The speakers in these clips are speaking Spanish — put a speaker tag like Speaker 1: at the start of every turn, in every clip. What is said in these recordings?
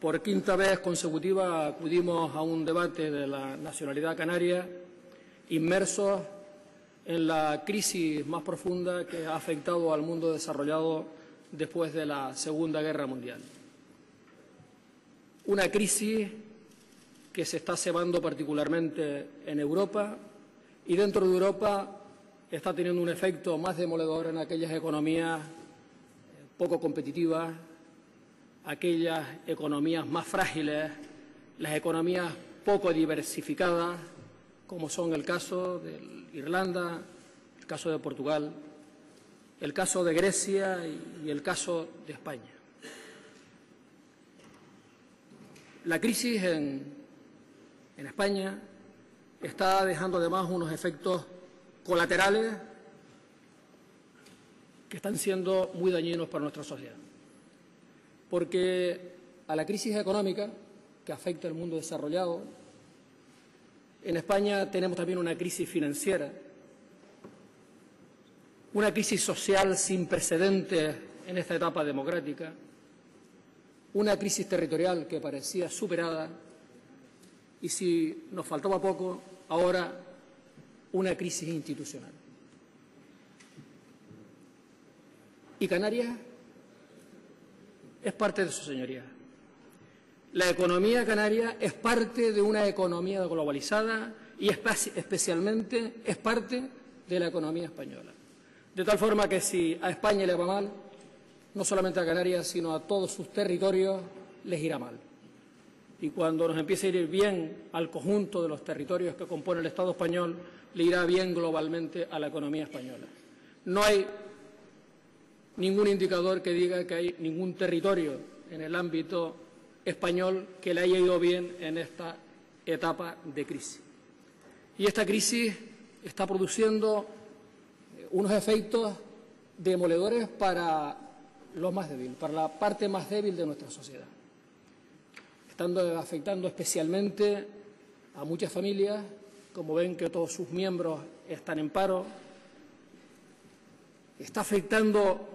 Speaker 1: Por quinta vez consecutiva acudimos a un debate de la nacionalidad canaria, inmersos en la crisis más profunda que ha afectado al mundo desarrollado después de la Segunda Guerra Mundial. Una crisis que se está cebando particularmente en Europa y dentro de Europa está teniendo un efecto más demoledor en aquellas economías poco competitivas, aquellas economías más frágiles, las economías poco diversificadas, como son el caso de Irlanda, el caso de Portugal, el caso de Grecia y el caso de España. La crisis en España está dejando además unos efectos colaterales que están siendo muy dañinos para nuestra sociedad. Porque a la crisis económica que afecta al mundo desarrollado, en España tenemos también una crisis financiera, una crisis social sin precedentes en esta etapa democrática, una crisis territorial que parecía superada y, si nos faltaba poco, ahora una crisis institucional. Y Canarias es parte de eso, señorías. La economía canaria es parte de una economía globalizada y especialmente es parte de la economía española. De tal forma que si a España le va mal, no solamente a Canarias, sino a todos sus territorios, les irá mal. Y cuando nos empiece a ir bien al conjunto de los territorios que componen el Estado español, le irá bien globalmente a la economía española. No hay ningún indicador que diga que hay ningún territorio en el ámbito español que le haya ido bien en esta etapa de crisis. Y esta crisis está produciendo unos efectos demoledores para los más débiles, para la parte más débil de nuestra sociedad. Estando afectando especialmente a muchas familias, como ven que todos sus miembros están en paro, está afectando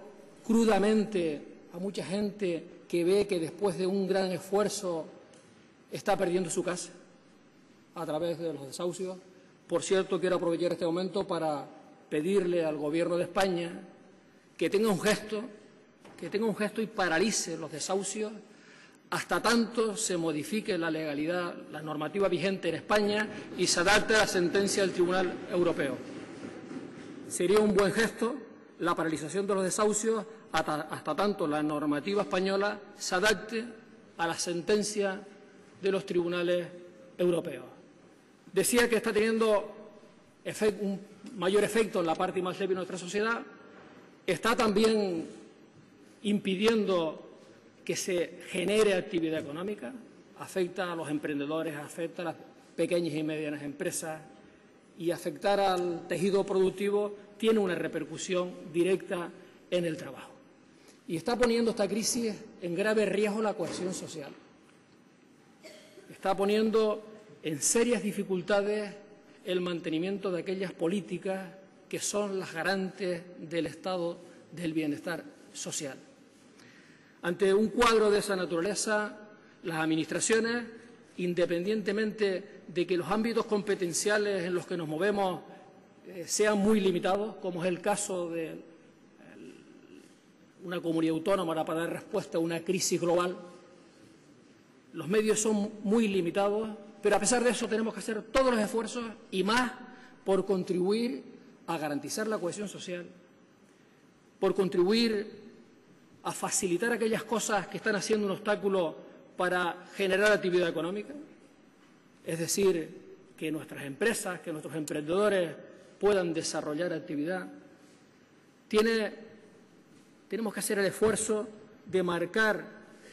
Speaker 1: crudamente a mucha gente que ve que después de un gran esfuerzo está perdiendo su casa a través de los desahucios. Por cierto, quiero aprovechar este momento para pedirle al Gobierno de España que tenga un gesto y paralice los desahucios hasta tanto se modifique la legalidad, la normativa vigente en España y se adapte a la sentencia del Tribunal Europeo. Sería un buen gesto la paralización de los desahucios hasta tanto la normativa española se adapte a la sentencia de los tribunales europeos. Decía que está teniendo un mayor efecto en la parte más débil de nuestra sociedad, está también impidiendo que se genere actividad económica, afecta a los emprendedores, afecta a las pequeñas y medianas empresas y afectar al tejido productivo tiene una repercusión directa en el trabajo. Y está poniendo esta crisis en grave riesgo la cohesión social. Está poniendo en serias dificultades el mantenimiento de aquellas políticas que son las garantes del estado del bienestar social. Ante un cuadro de esa naturaleza, las administraciones, independientemente de que los ámbitos competenciales en los que nos movemos sean muy limitados, como es el caso de una comunidad autónoma para dar respuesta a una crisis global, los medios son muy limitados, pero a pesar de eso tenemos que hacer todos los esfuerzos y más por contribuir a garantizar la cohesión social, por contribuir a facilitar aquellas cosas que están haciendo un obstáculo para generar actividad económica, es decir, que nuestras empresas, que nuestros emprendedores puedan desarrollar actividad. Tenemos que hacer el esfuerzo de marcar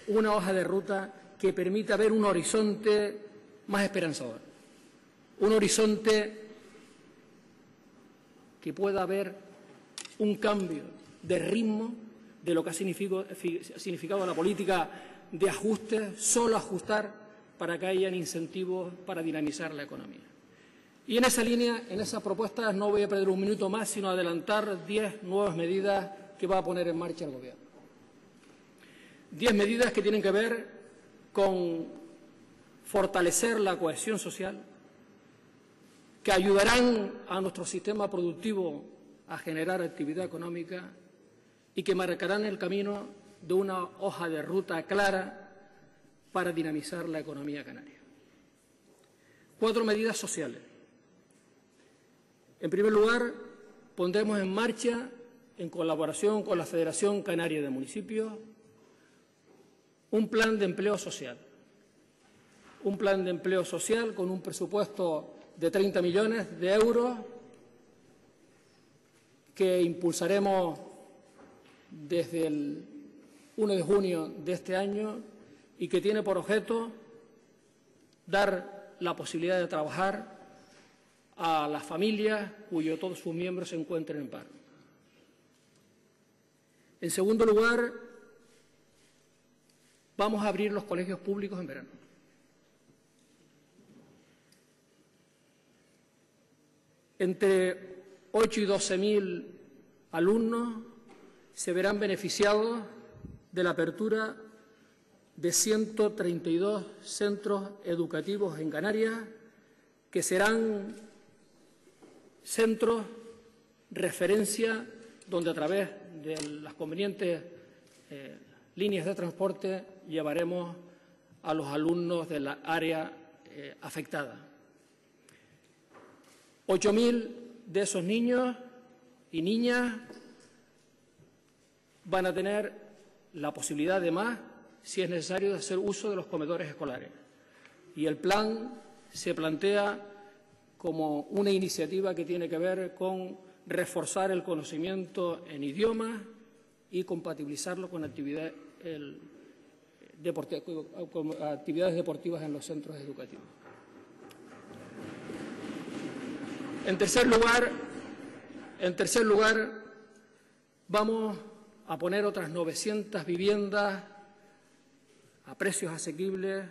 Speaker 1: una hoja de ruta que permita ver un horizonte más esperanzador, un horizonte que pueda haber un cambio de ritmo de lo que ha significado la política de ajuste, solo ajustar para que hayan incentivos para dinamizar la economía. Y en esa línea, en esas propuestas, no voy a perder un minuto más, sino adelantar 10 nuevas medidas que va a poner en marcha el Gobierno. 10 medidas que tienen que ver con fortalecer la cohesión social, que ayudarán a nuestro sistema productivo a generar actividad económica y que marcarán el camino de una hoja de ruta clara para dinamizar la economía canaria. 4 medidas sociales. En primer lugar, pondremos en marcha, en colaboración con la Federación Canaria de Municipios, un plan de empleo social. Un plan de empleo social con un presupuesto de 30 millones de euros que impulsaremos desde el 1 de junio de este año y que tiene por objeto dar la posibilidad de trabajar a las familias cuyos todos sus miembros se encuentren en paro. En segundo lugar, vamos a abrir los colegios públicos en verano. Entre 8 y 12.000 alumnos se verán beneficiados de la apertura de 132 centros educativos en Canarias, que serán centros referencia donde a través de las convenientes líneas de transporte llevaremos a los alumnos de la área afectada. 8.000 de esos niños y niñas van a tener la posibilidad, además, si es necesario, de hacer uso de los comedores escolares. Y el plan se plantea como una iniciativa que tiene que ver con reforzar el conocimiento en idiomas y compatibilizarlo con actividades deportivas en los centros educativos. En tercer lugar, vamos a poner otras 900 viviendas a precios asequibles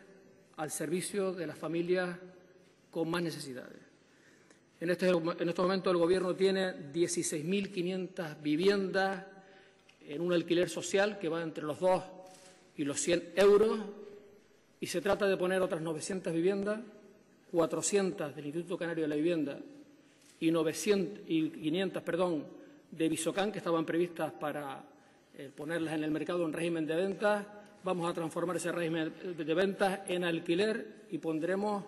Speaker 1: al servicio de las familias con más necesidades. En estos momentos el Gobierno tiene 16.500 viviendas en un alquiler social que va entre los 2 y los 100 euros y se trata de poner otras 900 viviendas, 400 del Instituto Canario de la Vivienda y 500 de Visocán, que estaban previstas para ponerlas en el mercado en régimen de ventas. Vamos a transformar ese régimen de ventas en alquiler y pondremos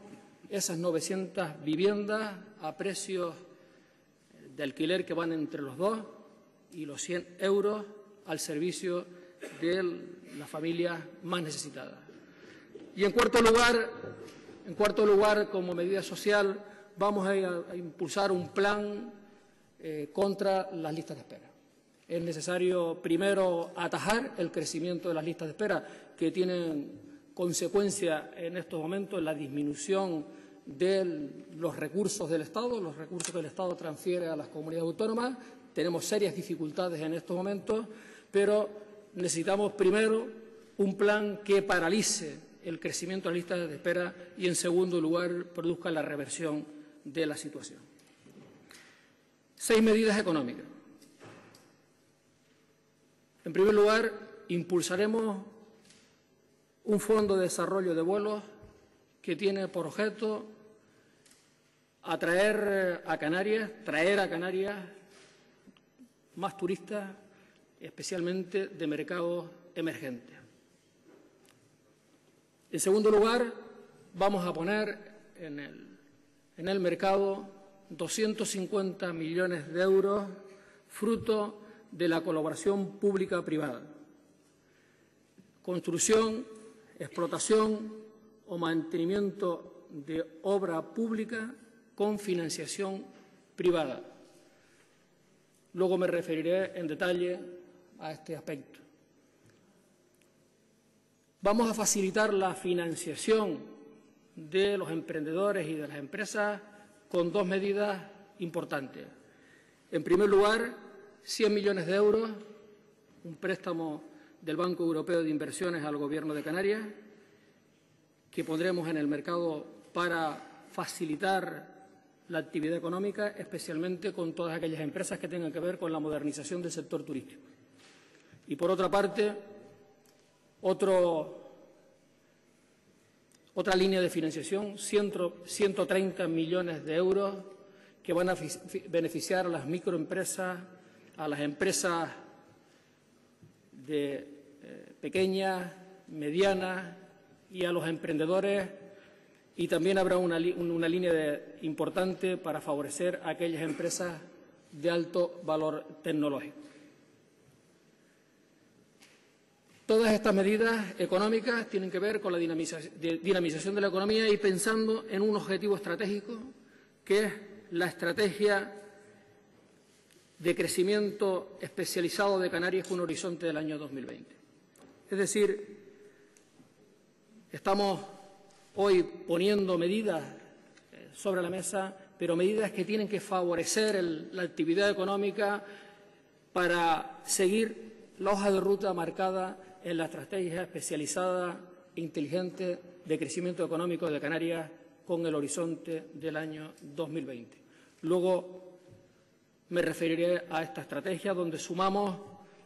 Speaker 1: esas 900 viviendas a precios de alquiler que van entre los 2 y los 100 euros al servicio de las familias más necesitadas. Y en cuarto lugar, como medida social, vamos a impulsar un plan contra las listas de espera. Es necesario, primero, atajar el crecimiento de las listas de espera, que tienen consecuencia en estos momentos en la disminución de los recursos del Estado, los recursos que el Estado transfiere a las comunidades autónomas. Tenemos serias dificultades en estos momentos, pero necesitamos, primero, un plan que paralice el crecimiento de las listas de espera y, en segundo lugar, produzca la reversión de la situación. 6 medidas económicas. En primer lugar, impulsaremos un fondo de desarrollo de vuelos que tiene por objeto traer a Canarias más turistas, especialmente de mercados emergentes. En segundo lugar, vamos a poner en el mercado 250 millones de euros fruto de la colaboración pública-privada. Construcción, explotación o mantenimiento de obra pública con financiación privada. Luego me referiré en detalle a este aspecto. Vamos a facilitar la financiación de los emprendedores y de las empresas con 2 medidas importantes. En primer lugar, 100 millones de euros, un préstamo del Banco Europeo de Inversiones al Gobierno de Canarias, que pondremos en el mercado para facilitar la actividad económica, especialmente con todas aquellas empresas que tengan que ver con la modernización del sector turístico. Y, por otra parte, otro Otra línea de financiación, 130 millones de euros que van a beneficiar a las microempresas, a las empresas de pequeñas, medianas y a los emprendedores, y también habrá una línea importante para favorecer a aquellas empresas de alto valor tecnológico. Todas estas medidas económicas tienen que ver con la dinamización de la economía y pensando en un objetivo estratégico, que es la estrategia de crecimiento especializado de Canarias con un horizonte del año 2020. Es decir, estamos hoy poniendo medidas sobre la mesa, pero medidas que tienen que favorecer la actividad económica para seguir la hoja de ruta marcada en la estrategia especializada e inteligente de crecimiento económico de Canarias con el horizonte del año 2020. Luego me referiré a esta estrategia donde sumamos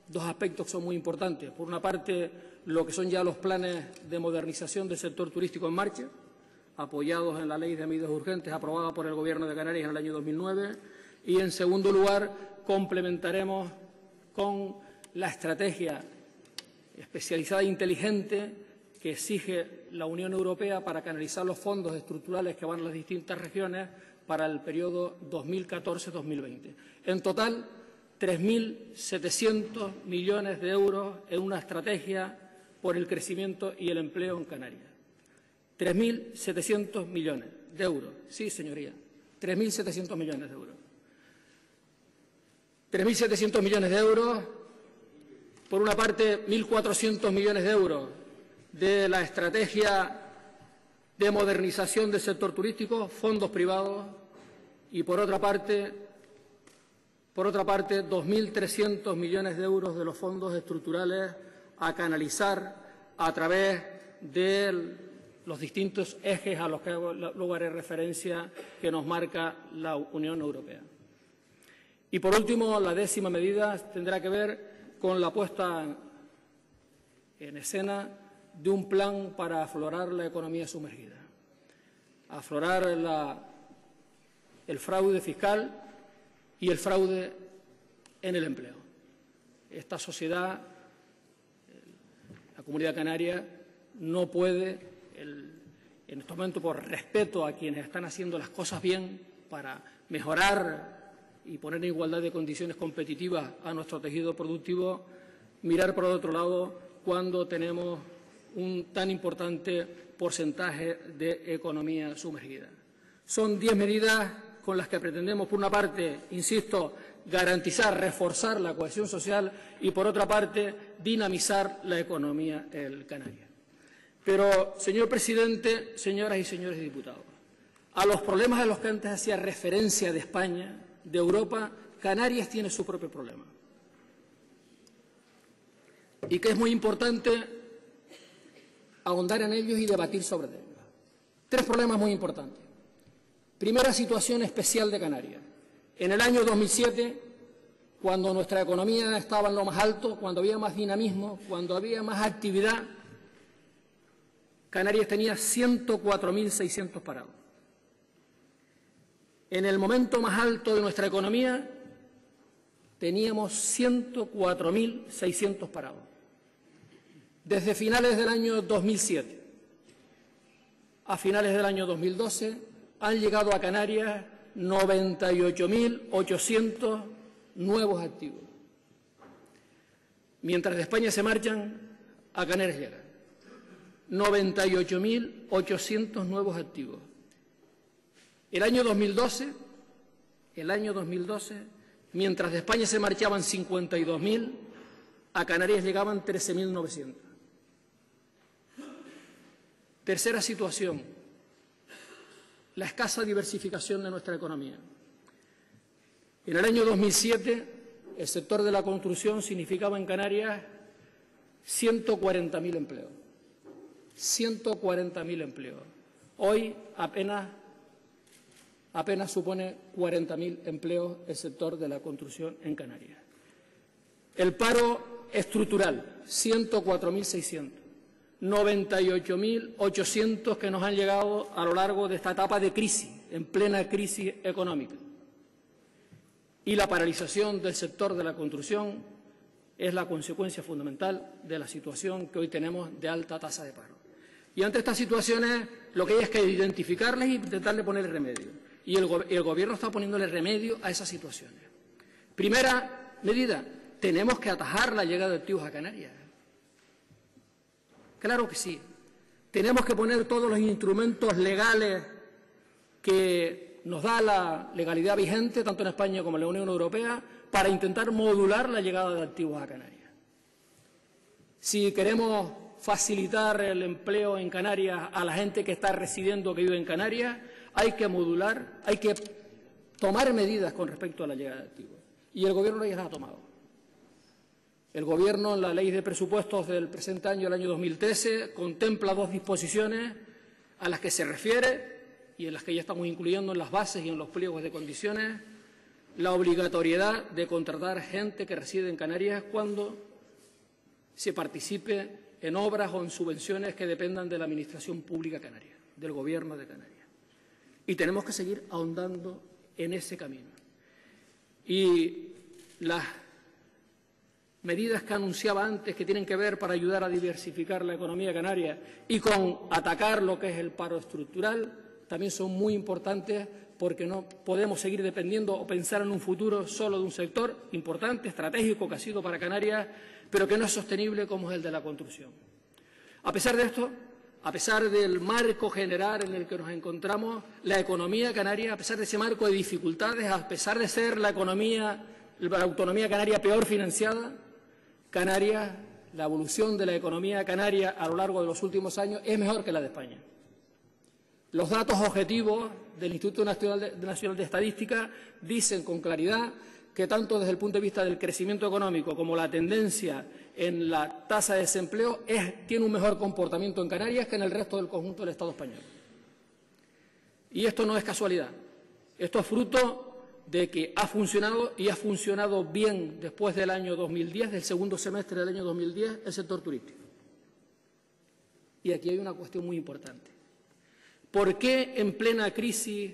Speaker 1: dos aspectos que son muy importantes. Por una parte, lo que son ya los planes de modernización del sector turístico en marcha, apoyados en la Ley de Medidas Urgentes aprobada por el Gobierno de Canarias en el año 2009. Y, en segundo lugar, complementaremos con la estrategia especializada e inteligente que exige la Unión Europea para canalizar los fondos estructurales que van a las distintas regiones para el periodo 2014-2020. En total, 3.700 millones de euros en una estrategia por el crecimiento y el empleo en Canarias. 3.700 millones de euros. Sí, señoría, 3.700 millones de euros. 3.700 millones de euros. Por una parte, 1.400 millones de euros de la estrategia de modernización del sector turístico, fondos privados, y por otra parte 2.300 millones de euros de los fondos estructurales a canalizar a través de los distintos ejes a los que luego haré referencia que nos marca la Unión Europea. Y por último, la 10ª medida tendrá que ver con la puesta en escena de un plan para aflorar la economía sumergida, aflorar el fraude fiscal y el fraude en el empleo. Esta sociedad, la Comunidad Canaria, no puede, en este momento, por respeto a quienes están haciendo las cosas bien para mejorar y poner en igualdad de condiciones competitivas a nuestro tejido productivo, mirar por otro lado cuando tenemos un tan importante porcentaje de economía sumergida. Son 10 medidas con las que pretendemos, por una parte, insisto, garantizar, reforzar la cohesión social y, por otra parte, dinamizar la economía canaria. Pero, señor presidente, señoras y señores diputados, a los problemas a los que antes hacía referencia de España, de Europa, Canarias tiene su propio problema. Y que es muy importante ahondar en ellos y debatir sobre ellos. 3 problemas muy importantes. Primera situación especial de Canarias. En el año 2007, cuando nuestra economía estaba en lo más alto, cuando había más dinamismo, cuando había más actividad, Canarias tenía 104.600 parados. En el momento más alto de nuestra economía teníamos 104.600 parados. Desde finales del año 2007 a finales del año 2012 han llegado a Canarias 98.800 nuevos activos. Mientras de España se marchan, a Canarias llegan 98.800 nuevos activos. El año 2012, mientras de España se marchaban 52.000, a Canarias llegaban 13.900. Tercera situación, la escasa diversificación de nuestra economía. En el año 2007, el sector de la construcción significaba en Canarias 140.000 empleos. 140.000 empleos. Hoy apenas supone 40.000 empleos el sector de la construcción en Canarias. El paro estructural, 104.600. 98.800 que nos han llegado a lo largo de esta etapa de crisis, en plena crisis económica. Y la paralización del sector de la construcción es la consecuencia fundamental de la situación que hoy tenemos de alta tasa de paro. Y ante estas situaciones lo que hay es que identificarlas e intentarle poner remedio. Y el Gobierno está poniéndole remedio a esas situaciones. Primera medida, tenemos que atajar la llegada de activos a Canarias. Claro que sí. Tenemos que poner todos los instrumentos legales que nos da la legalidad vigente, tanto en España como en la Unión Europea, para intentar modular la llegada de activos a Canarias. Si queremos facilitar el empleo en Canarias a la gente que está residiendo, que vive en Canarias, hay que modular, hay que tomar medidas con respecto a la llegada de activos. Y el Gobierno ya las ha tomado. El Gobierno, en la Ley de Presupuestos del presente año, el año 2013, contempla dos disposiciones a las que se refiere y en las que ya estamos incluyendo en las bases y en los pliegos de condiciones la obligatoriedad de contratar gente que reside en Canarias cuando se participe en obras o en subvenciones que dependan de la Administración Pública canaria, del Gobierno de Canarias. Y tenemos que seguir ahondando en ese camino. Y las medidas que anunciaba antes, que tienen que ver para ayudar a diversificar la economía canaria y con atacar lo que es el paro estructural, también son muy importantes porque no podemos seguir dependiendo o pensar en un futuro solo de un sector importante, estratégico, que ha sido para Canarias, pero que no es sostenible como es el de la construcción. A pesar de esto, a pesar del marco general en el que nos encontramos, la economía canaria, a pesar de ese marco de dificultades, a pesar de ser la autonomía canaria peor financiada, Canarias, la evolución de la economía canaria a lo largo de los últimos años es mejor que la de España. Los datos objetivos del Instituto Nacional de Estadística dicen con claridad que tanto desde el punto de vista del crecimiento económico como la tendencia en la tasa de desempleo tiene un mejor comportamiento en Canarias que en el resto del conjunto del Estado español. Y esto no es casualidad. Esto es fruto de que ha funcionado y ha funcionado bien después del año 2010, del segundo semestre del año 2010, el sector turístico. Y aquí hay una cuestión muy importante. ¿Por qué en plena crisis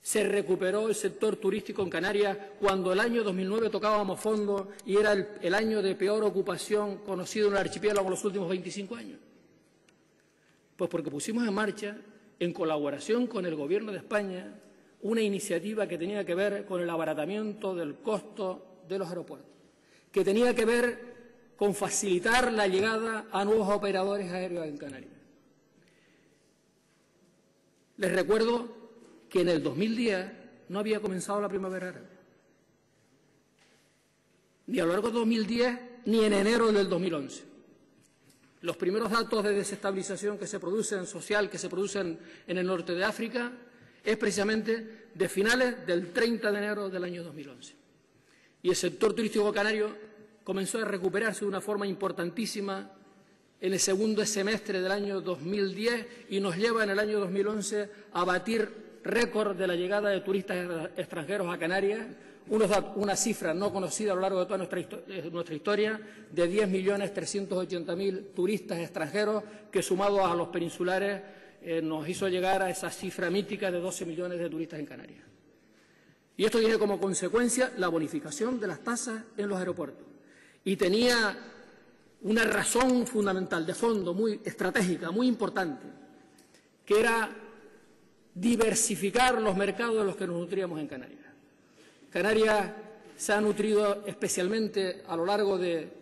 Speaker 1: se recuperó el sector turístico en Canarias cuando el año 2009 tocábamos fondo y era el año de peor ocupación conocido en el archipiélago en los últimos 25 años? Pues porque pusimos en marcha, en colaboración con el Gobierno de España, una iniciativa que tenía que ver con el abaratamiento del costo de los aeropuertos, que tenía que ver con facilitar la llegada a nuevos operadores aéreos en Canarias. Les recuerdo que en el 2010 no había comenzado la primavera árabe, ni a lo largo de 2010 ni en enero del 2011. Los primeros datos de desestabilización que se producen, social, que se producen en el norte de África, es precisamente de finales del 30 de enero del año 2011. Y el sector turístico canario comenzó a recuperarse de una forma importantísima en el segundo semestre del año 2010 y nos lleva en el año 2011 a batir récord de la llegada de turistas extranjeros a Canarias, una cifra no conocida a lo largo de toda nuestra historia, de 10.380.000 turistas extranjeros, que sumados a los peninsulares nos hizo llegar a esa cifra mítica de 12 millones de turistas en Canarias. Y esto tiene como consecuencia la bonificación de las tasas en los aeropuertos. Y tenía una razón fundamental, de fondo, muy estratégica, muy importante, que era diversificar los mercados de los que nos nutríamos en Canarias. Canarias se ha nutrido especialmente a lo largo de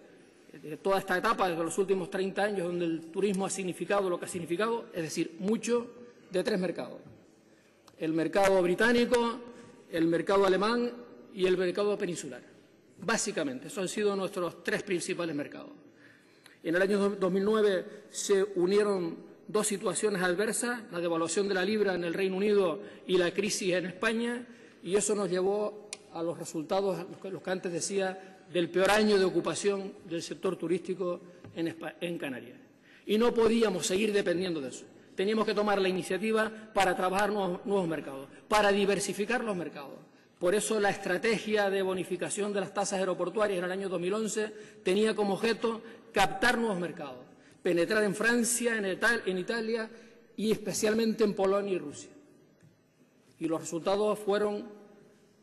Speaker 1: toda esta etapa, desde los últimos 30 años, donde el turismo ha significado lo que ha significado, es decir, mucho, de tres mercados: el mercado británico, el mercado alemán y el mercado peninsular. Básicamente, esos han sido nuestros tres principales mercados. En el año 2009 se unieron dos situaciones adversas, la devaluación de la libra en el Reino Unido y la crisis en España, y eso nos llevó a los resultados, los que antes decía, del peor año de ocupación del sector turístico en Canarias. Y no podíamos seguir dependiendo de eso. Teníamos que tomar la iniciativa para trabajar nuevos mercados, para diversificar los mercados. Por eso la estrategia de bonificación de las tasas aeroportuarias en el año 2011 tenía como objeto captar nuevos mercados. penetrar en Francia, en Italia y especialmente en Polonia y Rusia. Y los resultados fueron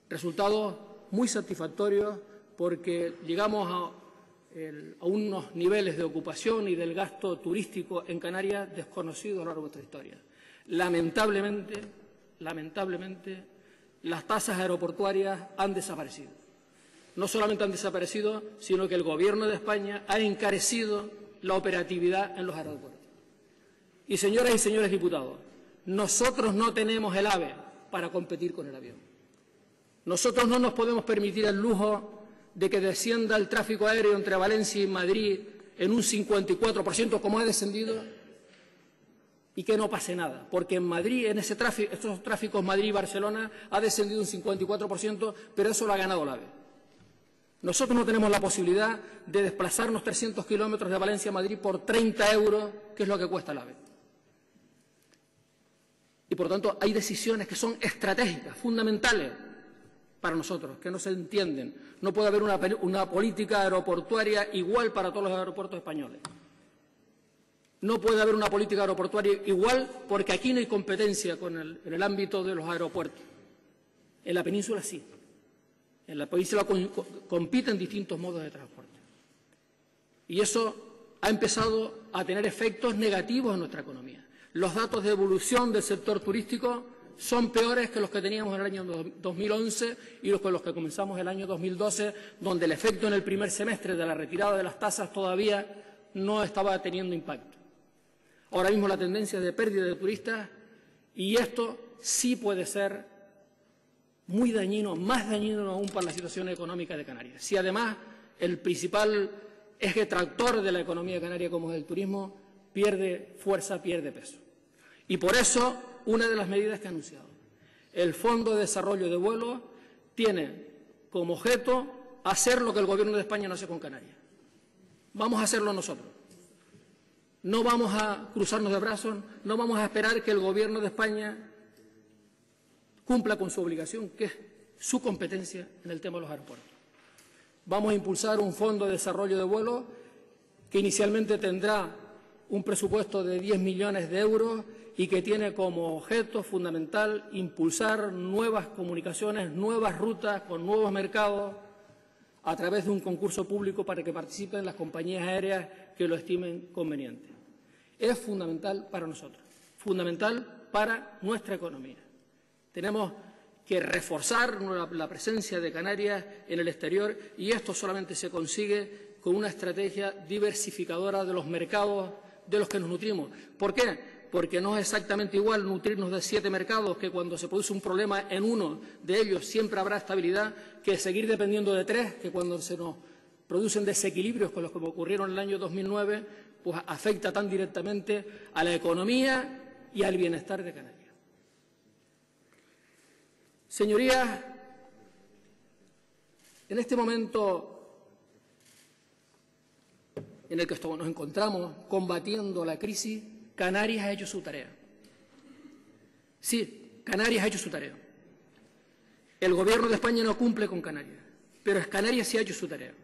Speaker 1: resultados muy satisfactorios porque llegamos a unos niveles de ocupación y del gasto turístico en Canarias desconocidos a lo largo de nuestra historia. Lamentablemente, las tasas aeroportuarias han desaparecido. No solamente han desaparecido, sino que el Gobierno de España ha encarecido la operatividad en los aeropuertos. Y, señoras y señores diputados, nosotros no tenemos el AVE para competir con el avión. Nosotros no nos podemos permitir el lujo de que descienda el tráfico aéreo entre Valencia y Madrid en un 54%, como ha descendido, y que no pase nada, porque en Madrid, en estos tráficos Madrid-Barcelona, ha descendido un 54%, pero eso lo ha ganado el AVE. Nosotros no tenemos la posibilidad de desplazarnos 300 kilómetros de Valencia a Madrid por 30 euros, que es lo que cuesta el AVE. Y, por tanto, hay decisiones que son estratégicas, fundamentales para nosotros, que no se entienden. No puede haber una política aeroportuaria igual para todos los aeropuertos españoles. No puede haber una política aeroportuaria igual porque aquí no hay competencia en el ámbito de los aeropuertos. En la península sí. En la península compiten distintos modos de transporte. Y eso ha empezado a tener efectos negativos en nuestra economía. Los datos de evolución del sector turístico son peores que los que teníamos en el año 2011 y los que comenzamos el año 2012, donde el efecto en el primer semestre de la retirada de las tasas todavía no estaba teniendo impacto. Ahora mismo la tendencia es de pérdida de turistas y esto sí puede ser muy dañino, más dañino aún para la situación económica de Canarias. Si además el principal eje tractor de la economía canaria, como es el turismo, pierde fuerza, pierde peso. Y por eso, una de las medidas que he anunciado, el Fondo de Desarrollo de Vuelos tiene como objeto hacer lo que el Gobierno de España no hace con Canarias. Vamos a hacerlo nosotros. No vamos a cruzarnos de brazos, no vamos a esperar que el Gobierno de España cumpla con su obligación, que es su competencia en el tema de los aeropuertos. Vamos a impulsar un fondo de desarrollo de vuelos que inicialmente tendrá un presupuesto de 10 millones de euros y que tiene como objeto fundamental impulsar nuevas comunicaciones, nuevas rutas con nuevos mercados a través de un concurso público para que participen las compañías aéreas que lo estimen conveniente. Es fundamental para nosotros, fundamental para nuestra economía. Tenemos que reforzar la presencia de Canarias en el exterior y esto solamente se consigue con una estrategia diversificadora de los mercados de los que nos nutrimos. ¿Por qué? Porque no es exactamente igual nutrirnos de 7 mercados, que cuando se produce un problema en uno de ellos siempre habrá estabilidad, que seguir dependiendo de 3, que cuando se nos producen desequilibrios con los que ocurrieron en el año 2009, pues afecta tan directamente a la economía y al bienestar de Canarias. Señorías, en este momento en el que nos encontramos combatiendo la crisis, Canarias ha hecho su tarea. Sí, Canarias ha hecho su tarea. El Gobierno de España no cumple con Canarias, pero Canarias sí ha hecho su tarea.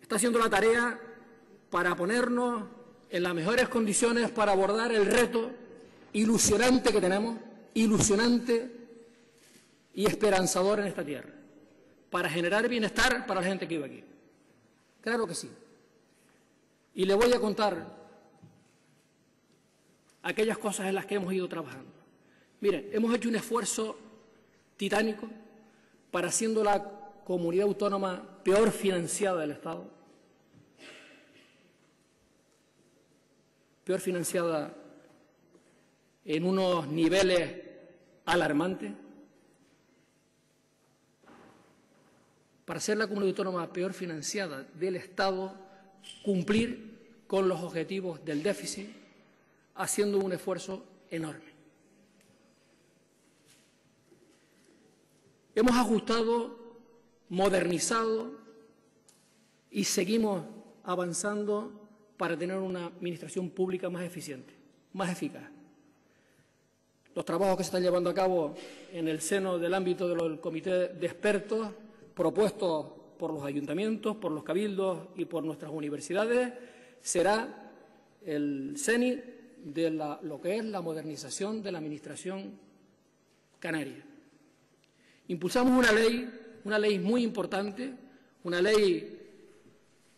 Speaker 1: Está haciendo la tarea para ponernos en las mejores condiciones para abordar el reto ilusionante que tenemos, ilusionante y esperanzador en esta tierra, para generar bienestar para la gente que vive aquí. Claro que sí. Y le voy a contar aquellas cosas en las que hemos ido trabajando. Miren, hemos hecho un esfuerzo titánico para, siendo la comunidad autónoma peor financiada del Estado, peor financiada en unos niveles alarmantes, para ser la comunidad autónoma peor financiada del Estado, cumplir con los objetivos del déficit, haciendo un esfuerzo enorme. Hemos ajustado, modernizado y seguimos avanzando para tener una administración pública más eficiente, más eficaz. Los trabajos que se están llevando a cabo en el seno del ámbito del comité de expertos propuestos por los ayuntamientos, por los cabildos y por nuestras universidades, será el CENI de lo que es la modernización de la Administración canaria. Impulsamos una ley muy importante, una ley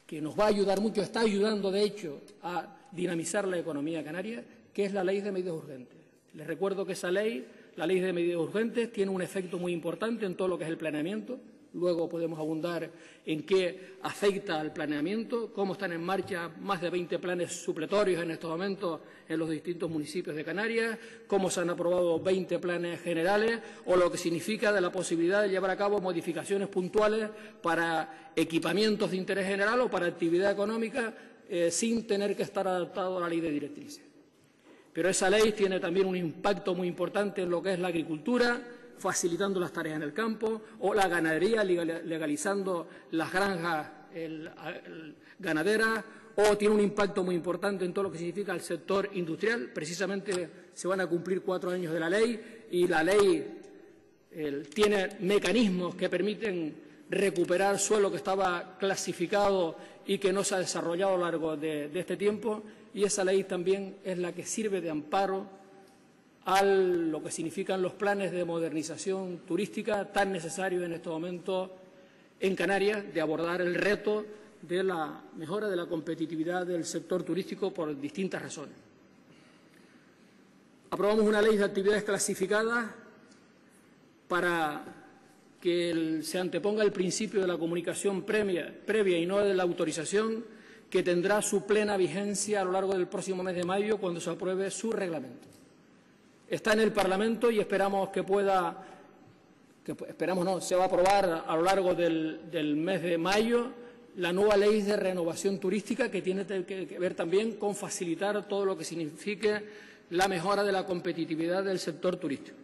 Speaker 1: que nos va a ayudar mucho, está ayudando de hecho a dinamizar la economía canaria, que es la Ley de Medidas Urgentes. Les recuerdo que esa ley, la Ley de Medidas Urgentes, tiene un efecto muy importante en todo lo que es el planeamiento. Luego podemos abundar en qué afecta al planeamiento, cómo están en marcha más de 20 planes supletorios en estos momentos en los distintos municipios de Canarias, cómo se han aprobado 20 planes generales o lo que significa de la posibilidad de llevar a cabo modificaciones puntuales para equipamientos de interés general o para actividad económica sin tener que estar adaptado a la ley de directrices. Pero esa ley tiene también un impacto muy importante en lo que es la agricultura, facilitando las tareas en el campo, o la ganadería, legalizando las granjas ganaderas, o tiene un impacto muy importante en todo lo que significa el sector industrial. Precisamente se van a cumplir 4 años de la ley y la ley tiene mecanismos que permiten recuperar suelo que estaba clasificado y que no se ha desarrollado a lo largo de este tiempo, y esa ley también es la que sirve de amparo a lo que significan los planes de modernización turística tan necesarios en estos momentos en Canarias, de abordar el reto de la mejora de la competitividad del sector turístico por distintas razones. Aprobamos una ley de actividades clasificadas para que se anteponga el principio de la comunicación previa y no de la autorización, que tendrá su plena vigencia a lo largo del próximo mes de mayo, cuando se apruebe su reglamento. Está en el Parlamento y esperamos que se va a aprobar a lo largo del mes de mayo la nueva ley de renovación turística, que tiene que ver también con facilitar todo lo que signifique la mejora de la competitividad del sector turístico.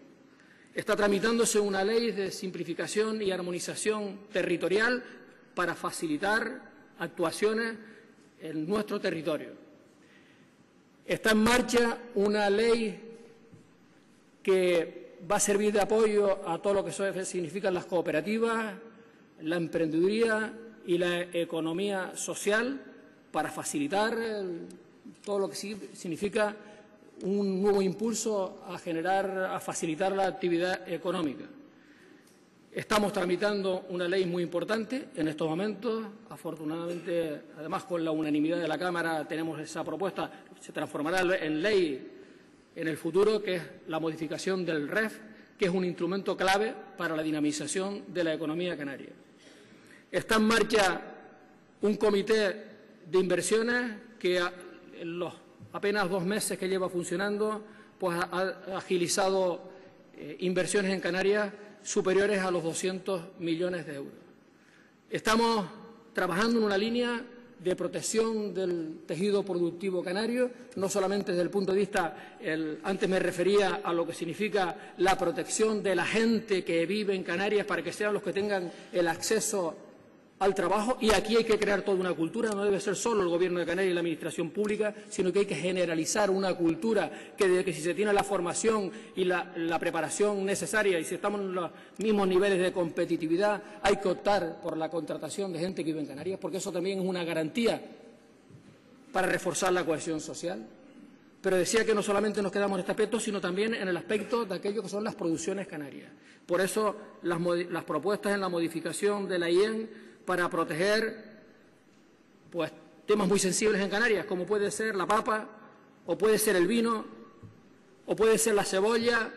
Speaker 1: Está tramitándose una ley de simplificación y armonización territorial para facilitar actuaciones en nuestro territorio. Está en marcha una ley que va a servir de apoyo a todo lo que significan las cooperativas, la emprendeduría y la economía social, para facilitar todo lo que significa un nuevo impulso a facilitar la actividad económica. Estamos tramitando una ley muy importante en estos momentos. Afortunadamente, además, con la unanimidad de la Cámara tenemos esa propuesta, se transformará en ley en el futuro, que es la modificación del REF, que es un instrumento clave para la dinamización de la economía canaria. Está en marcha un comité de inversiones que en los apenas 2 meses que lleva funcionando, pues ha agilizado inversiones en Canarias superiores a los 200 millones de euros. Estamos trabajando en una línea de protección del tejido productivo canario, no solamente desde el punto de vista, antes me refería a lo que significa la protección de la gente que vive en Canarias para que sean los que tengan el acceso al trabajo, y aquí hay que crear toda una cultura, no debe ser solo el Gobierno de Canarias y la Administración Pública, sino que hay que generalizar una cultura que si se tiene la formación y la preparación necesaria y si estamos en los mismos niveles de competitividad, hay que optar por la contratación de gente que vive en Canarias, porque eso también es una garantía para reforzar la cohesión social. Pero decía que no solamente nos quedamos en este aspecto, sino también en el aspecto de aquello que son las producciones canarias. Por eso las propuestas en la modificación de la IEN para proteger pues temas muy sensibles en Canarias, como puede ser la papa, o puede ser el vino, o puede ser la cebolla,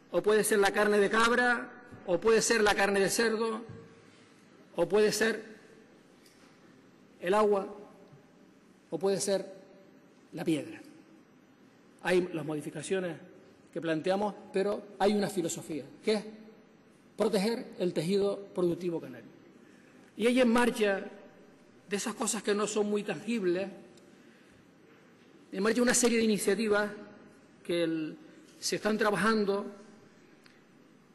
Speaker 1: o puede ser la carne de cabra, o puede ser la carne de cerdo, o puede ser el agua, o puede ser la piedra. Hay las modificaciones que planteamos, pero hay una filosofía, que es proteger el tejido productivo canario. Y hay en marcha, de esas cosas que no son muy tangibles, en marcha una serie de iniciativas que se están trabajando,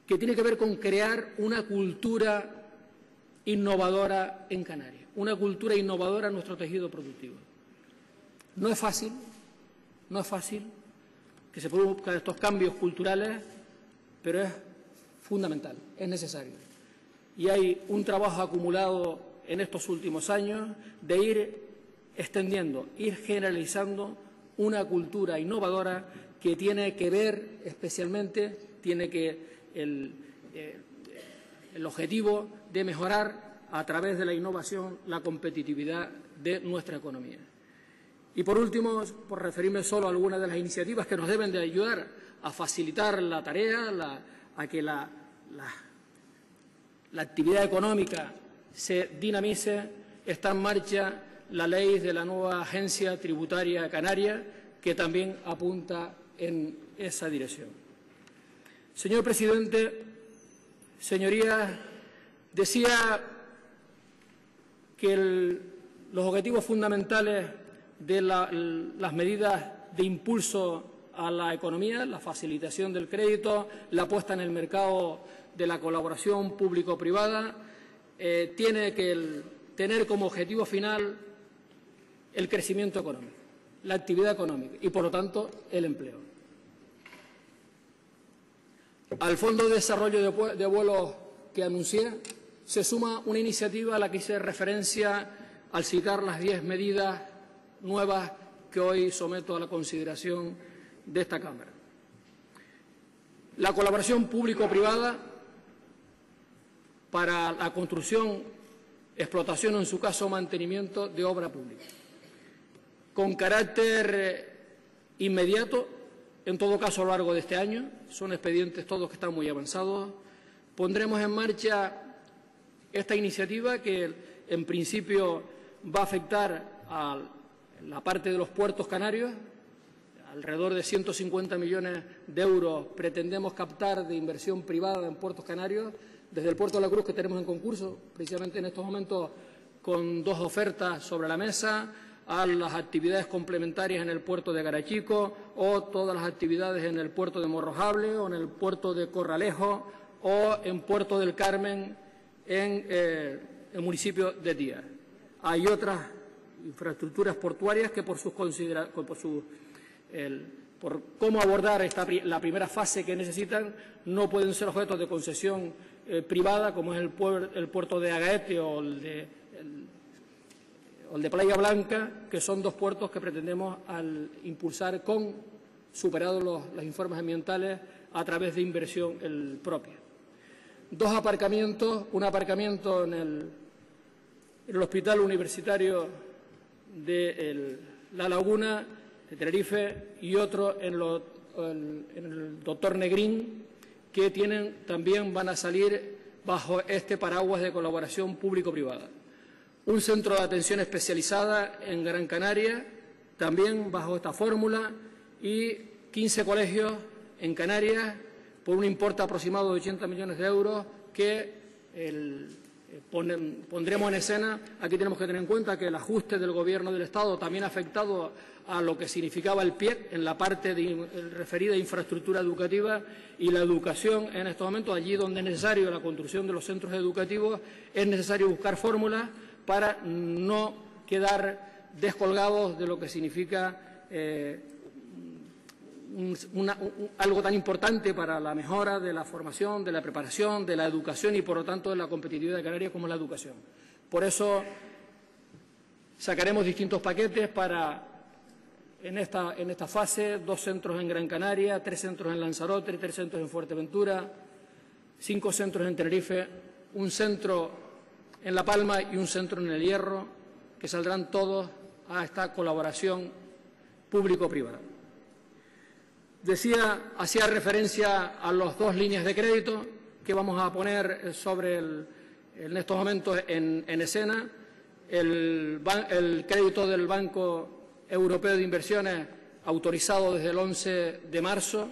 Speaker 1: que tiene que ver con crear una cultura innovadora en Canarias, una cultura innovadora en nuestro tejido productivo. No es fácil que se produzcan estos cambios culturales, pero es fundamental, es necesario. y hay un trabajo acumulado en estos últimos años de ir extendiendo, ir generalizando una cultura innovadora que tiene que ver especialmente, el objetivo de mejorar a través de la innovación la competitividad de nuestra economía. Y por último, por referirme solo a algunas de las iniciativas que nos deben de ayudar a facilitar la tarea, a que la actividad económica se dinamice, está en marcha la ley de la nueva Agencia Tributaria Canaria, que también apunta en esa dirección. Señor presidente, señorías, decía que los objetivos fundamentales de las medidas de impulso a la economía, la facilitación del crédito, la puesta en el mercado de la colaboración público-privada, tiene que tener como objetivo final el crecimiento económico, la actividad económica y, por lo tanto, el empleo. Al Fondo de Desarrollo de Vuelos que anuncié se suma una iniciativa a la que hice referencia al citar las 10 medidas nuevas que hoy someto a la consideración de esta Cámara. La colaboración público-privada para la construcción, explotación o, en su caso, mantenimiento de obra pública. Con carácter inmediato, en todo caso a lo largo de este año, son expedientes todos que están muy avanzados, pondremos en marcha esta iniciativa que en principio va a afectar a la parte de los puertos canarios. Alrededor de 150 millones de euros pretendemos captar de inversión privada en puertos canarios, desde el Puerto de la Cruz, que tenemos en concurso, precisamente en estos momentos con 2 ofertas sobre la mesa, a las actividades complementarias en el puerto de Garachico o todas las actividades en el puerto de Morrojable o en el puerto de Corralejo o en Puerto del Carmen en el municipio de Tía. Hay otras infraestructuras portuarias que por cómo abordar la primera fase que necesitan no pueden ser objetos de concesión privada, como es el puerto de Agaete o el de Playa Blanca, que son 2 puertos que pretendemos impulsar superados los informes ambientales, a través de inversión propia. 2 aparcamientos, un aparcamiento en el Hospital Universitario de La Laguna, de Tenerife, y otro en el Doctor Negrín, que también van a salir bajo este paraguas de colaboración público-privada. Un centro de atención especializada en Gran Canaria, también bajo esta fórmula, y 15 colegios en Canarias por un importe aproximado de 80 millones de euros que pondremos en escena. Aquí tenemos que tener en cuenta que el ajuste del Gobierno del Estado también ha afectado a lo que significaba el PIEC en la parte referida a infraestructura educativa, y la educación en estos momentos, allí donde es necesario la construcción de los centros educativos, es necesario buscar fórmulas para no quedar descolgados de lo que significa algo tan importante para la mejora de la formación, de la preparación, de la educación y, por lo tanto, de la competitividad de Canarias, como la educación. Por eso sacaremos distintos paquetes para, en esta fase, 2 centros en Gran Canaria, 3 centros en Lanzarote, 3 centros en Fuerteventura, 5 centros en Tenerife, un centro en La Palma y un centro en El Hierro, que saldrán todos a esta colaboración público-privada. Hacía referencia a las 2 líneas de crédito que vamos a poner en estos momentos en escena. El crédito del Banco Europeo de Inversiones, autorizado desde el 11 de marzo,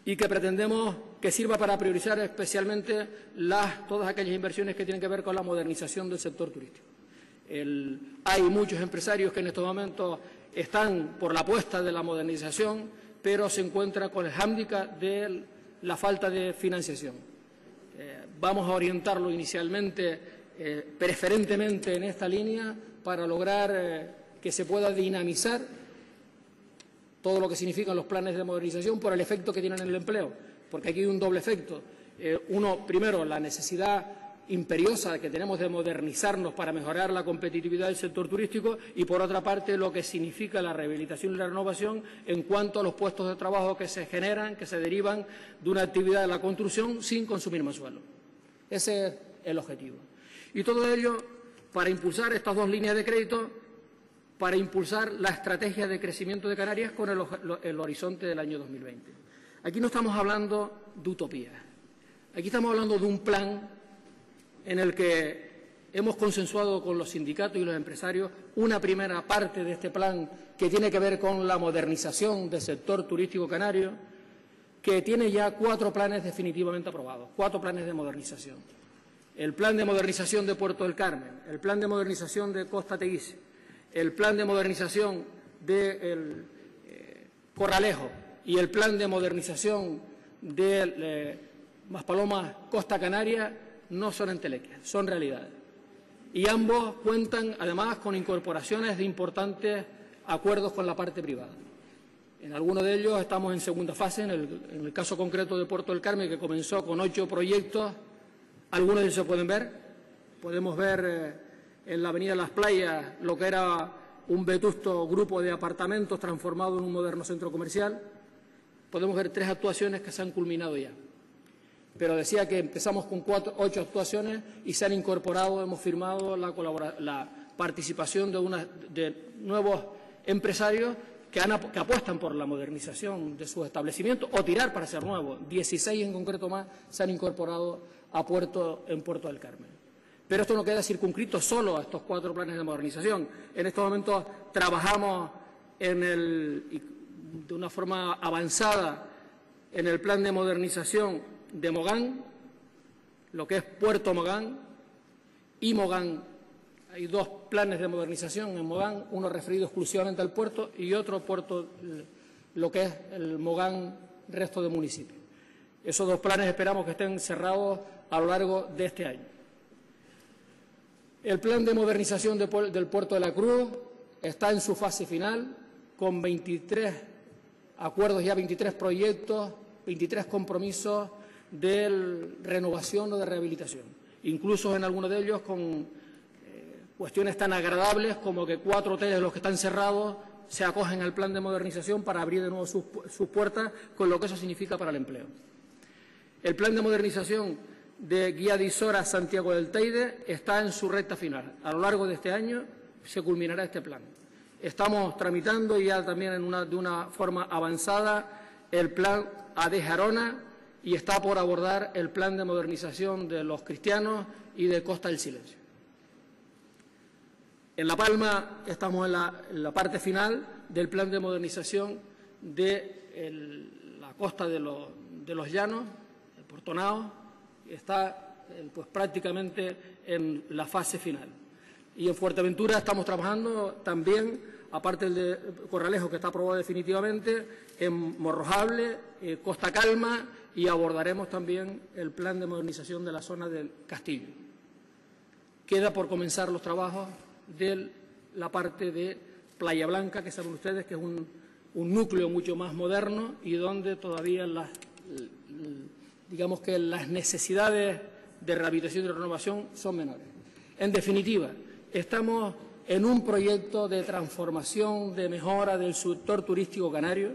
Speaker 1: y que pretendemos que sirva para priorizar especialmente todas aquellas inversiones que tienen que ver con la modernización del sector turístico. Hay muchos empresarios que en estos momentos están por la apuesta de la modernización, pero se encuentran con el hándicap de la falta de financiación. Vamos a orientarlo inicialmente, preferentemente en esta línea, para lograr que se pueda dinamizar todo lo que significan los planes de modernización por el efecto que tienen en el empleo, porque aquí hay un doble efecto. Primero, la necesidad imperiosa que tenemos de modernizarnos para mejorar la competitividad del sector turístico y, por otra parte, lo que significa la rehabilitación y la renovación en cuanto a los puestos de trabajo que se generan, que se derivan de una actividad de la construcción sin consumir más suelo. Ese es el objetivo. Y todo ello para impulsar estas dos líneas de crédito, para impulsar la estrategia de crecimiento de Canarias con el horizonte del año 2020. Aquí no estamos hablando de utopía. Aquí estamos hablando de un plan en el que hemos consensuado con los sindicatos y los empresarios una primera parte de este plan que tiene que ver con la modernización del sector turístico canario, que tiene ya 4 planes definitivamente aprobados, 4 planes de modernización. El plan de modernización de Puerto del Carmen, el plan de modernización de Costa Teguise, el plan de modernización de Corralejo y el plan de modernización de Maspalomas, Costa Canaria, no son entelequias, son realidades. Y ambos cuentan, además, con incorporaciones de importantes acuerdos con la parte privada. En algunos de ellos estamos en segunda fase, en el caso concreto de Puerto del Carmen, que comenzó con 8 proyectos. Algunos de ellos se pueden ver. Podemos ver en la Avenida Las Playas lo que era un vetusto grupo de apartamentos transformado en un moderno centro comercial. Podemos ver 3 actuaciones que se han culminado ya. Pero decía que empezamos con 8 actuaciones y se han incorporado, hemos firmado la participación de nuevos empresarios que apuestan por la modernización de sus establecimientos o tirar para ser nuevos. 16 en concreto más se han incorporado en Puerto del Carmen. Pero esto no queda circunscrito solo a estos 4 planes de modernización. En estos momentos trabajamos de una forma avanzada en el plan de modernización de Mogán, lo que es Puerto Mogán y Mogán. Hay 2 planes de modernización en Mogán, uno referido exclusivamente al puerto y otro puerto, lo que es el Mogán resto de municipios. Esos 2 planes esperamos que estén cerrados a lo largo de este año. El plan de modernización del puerto de la Cruz está en su fase final, con 23 acuerdos ya, 23 proyectos, 23 compromisos de renovación o de rehabilitación, incluso en algunos de ellos con cuestiones tan agradables como que 4 hoteles de los que están cerrados se acogen al plan de modernización para abrir de nuevo sus puertas, con lo que eso significa para el empleo. El plan de modernización de Guía de Isora Santiago del Teide está en su recta final. A lo largo de este año se culminará este plan. Estamos tramitando ya también de una forma avanzada el plan AD Jarona, y está por abordar el plan de modernización de Los Cristianos y de Costa del Silencio. En La Palma estamos en la parte final del plan de modernización de la costa de los Llanos, el Portonao, está pues prácticamente en la fase final. Y en Fuerteventura estamos trabajando también, aparte del de Corralejo, que está aprobado definitivamente, en Morrojable, Costa Calma, y abordaremos también el plan de modernización de la zona del Castillo. Queda por comenzar los trabajos de la parte de Playa Blanca, que saben ustedes que es un núcleo mucho más moderno y donde todavía digamos que las necesidades de rehabilitación y renovación son menores. En definitiva, estamos en un proyecto de transformación, de mejora del sector turístico canario,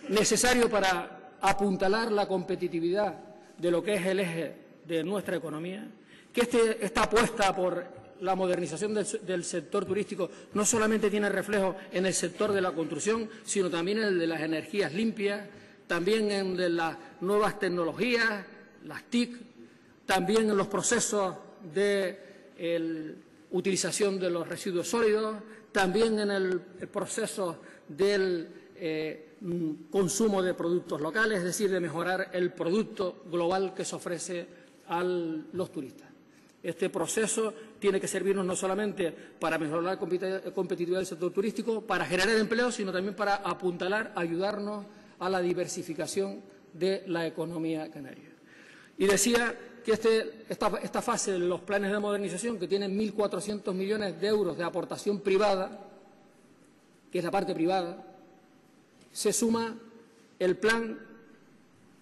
Speaker 1: necesario para apuntalar la competitividad de lo que es el eje de nuestra economía, que esta apuesta por la modernización del sector turístico no solamente tiene reflejo en el sector de la construcción, sino también en el de las energías limpias, también en el de las nuevas tecnologías, las TIC, también en los procesos de utilización de los residuos sólidos, también en el proceso del consumo de productos locales, es decir, de mejorar el producto global que se ofrece a los turistas. Este proceso tiene que servirnos no solamente para mejorar la competitividad del sector turístico, para generar empleo, sino también para apuntalar, ayudarnos a la diversificación de la economía canaria. Y decía que esta fase de los planes de modernización, que tienen 1.400 millones de euros de aportación privada, que es la parte privada, se suma el plan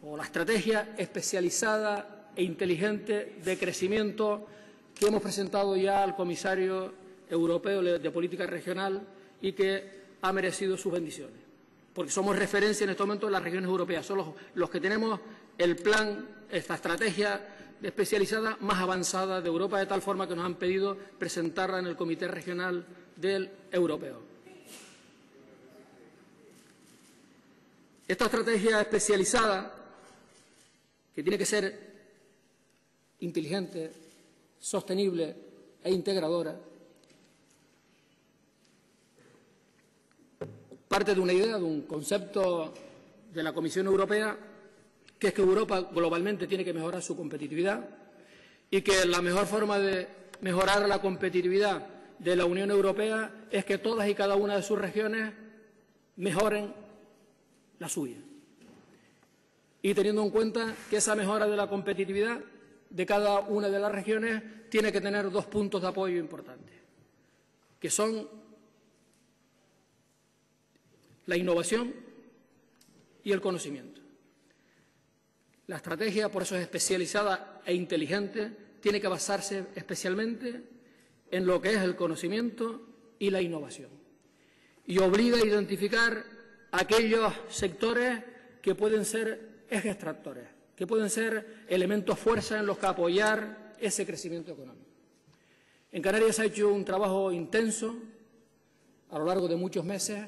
Speaker 1: o la estrategia especializada e inteligente de crecimiento que hemos presentado ya al Comisario Europeo de Política Regional y que ha merecido sus bendiciones, porque somos referencia en este momento en las regiones europeas, son los que tenemos el plan, esta estrategia especializada más avanzada de Europa, de tal forma que nos han pedido presentarla en el Comité Regional del Europeo. Esta estrategia especializada, que tiene que ser inteligente, sostenible e integradora, parte de una idea, de un concepto de la Comisión Europea, que es que Europa globalmente tiene que mejorar su competitividad y que la mejor forma de mejorar la competitividad de la Unión Europea es que todas y cada una de sus regiones mejoren la suya. Y teniendo en cuenta que esa mejora de la competitividad de cada una de las regiones tiene que tener dos puntos de apoyo importantes, que son la innovación y el conocimiento. La estrategia, por eso es especializada e inteligente, tiene que basarse especialmente en lo que es el conocimiento y la innovación. Y obliga a identificar aquellos sectores que pueden ser ejes tractores, que pueden ser elementos fuerza en los que apoyar ese crecimiento económico. En Canarias se ha hecho un trabajo intenso a lo largo de muchos meses,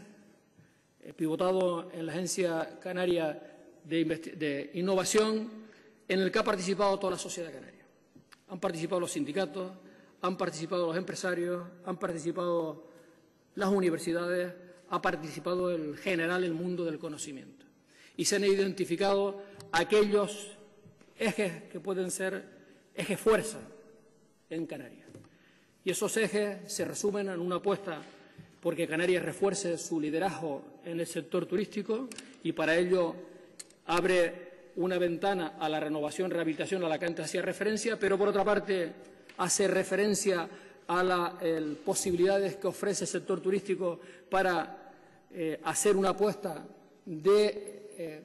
Speaker 1: pivotado en la Agencia Canaria de Innovación, en el que ha participado toda la sociedad canaria. Han participado los sindicatos, han participado los empresarios, han participado las universidades, ha participado en general el mundo del conocimiento. Y se han identificado aquellos ejes que pueden ser ejes fuerza en Canarias. Y esos ejes se resumen en una apuesta porque Canarias refuerce su liderazgo en el sector turístico y para ello abre una ventana a la renovación, rehabilitación a la que antes hacía referencia, pero por otra parte hace referencia a las posibilidades que ofrece el sector turístico para hacer una apuesta de